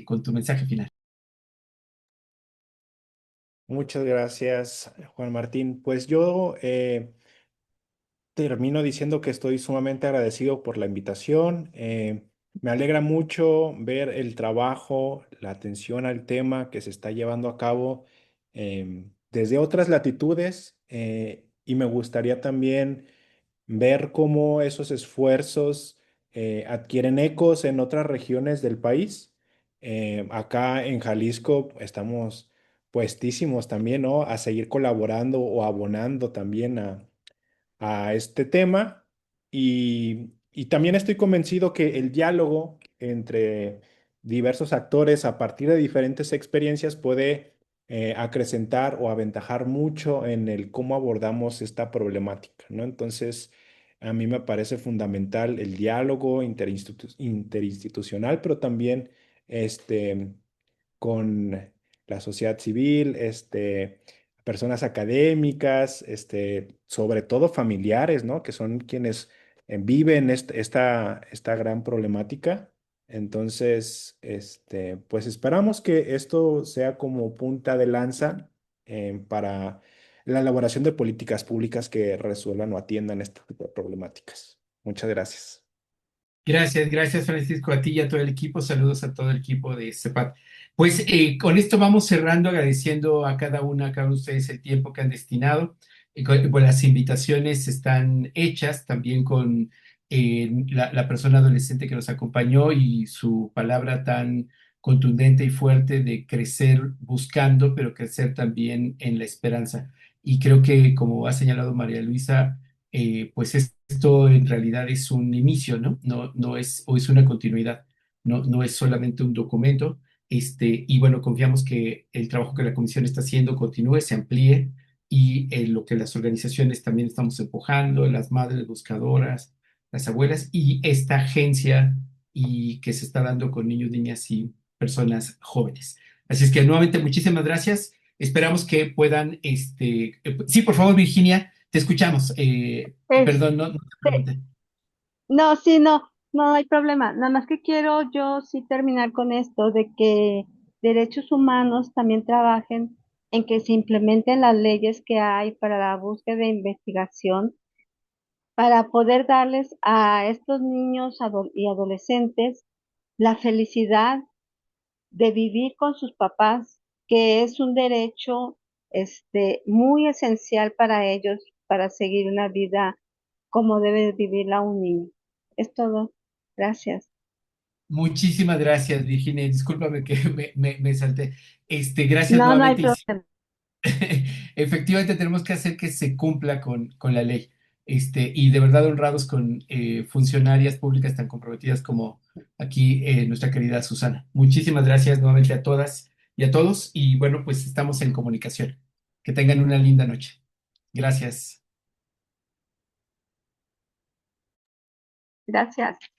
con tu mensaje final? Muchas gracias, Juan Martín. Pues yo termino diciendo que estoy sumamente agradecido por la invitación. Me alegra mucho ver el trabajo, la atención al tema que se está llevando a cabo desde otras latitudes y me gustaría también ver cómo esos esfuerzos adquieren ecos en otras regiones del país. Acá en Jalisco estamos puestísimos también, ¿no? A seguir colaborando o abonando también a este tema y también estoy convencido que el diálogo entre diversos actores a partir de diferentes experiencias puede acrecentar o aventajar mucho en el cómo abordamos esta problemática, ¿no? Entonces, a mí me parece fundamental el diálogo interinstitucional, pero también con la sociedad civil, personas académicas, sobre todo familiares, ¿no? Que son quienes viven esta gran problemática. Entonces, pues esperamos que esto sea como punta de lanza para la elaboración de políticas públicas que resuelvan o atiendan este tipo de problemáticas. Muchas gracias. Gracias Francisco, a ti y a todo el equipo. Saludos a todo el equipo de CEPAT. Pues con esto vamos cerrando, agradeciendo a cada uno de ustedes el tiempo que han destinado. Pues las invitaciones están hechas también con la persona adolescente que nos acompañó y su palabra tan contundente y fuerte de crecer buscando, pero crecer también en la esperanza. Y creo que, como ha señalado María Luisa, pues esto en realidad es un inicio, ¿no? No es, o es una continuidad, no es solamente un documento. Y bueno, confiamos que el trabajo que la comisión está haciendo continúe, se amplíe y lo que las organizaciones también estamos empujando, las madres buscadoras, las abuelas y esta agencia y que se está dando con niños, niñas y personas jóvenes. Así es que nuevamente muchísimas gracias. Esperamos que puedan, sí, por favor, Virginia, te escuchamos. Perdón, no te pregunté. No, sí, no, no hay problema. Nada más que quiero yo sí terminar con esto de que derechos humanos también trabajen en que se implementen las leyes que hay para la búsqueda e investigación para poder darles a estos niños y adolescentes la felicidad de vivir con sus papás, que es un derecho muy esencial para ellos para seguir una vida como debe vivirla un niño. Es todo. Gracias. Muchísimas gracias, Virginia. Discúlpame que me salté. Gracias No, no hay nuevamente. problema. Efectivamente, tenemos que hacer que se cumpla con la ley. Y de verdad honrados con funcionarias públicas tan comprometidas como aquí nuestra querida Susana. Muchísimas gracias nuevamente a todas y a todos. Y bueno, pues estamos en comunicación. Que tengan una linda noche. Gracias. Gracias.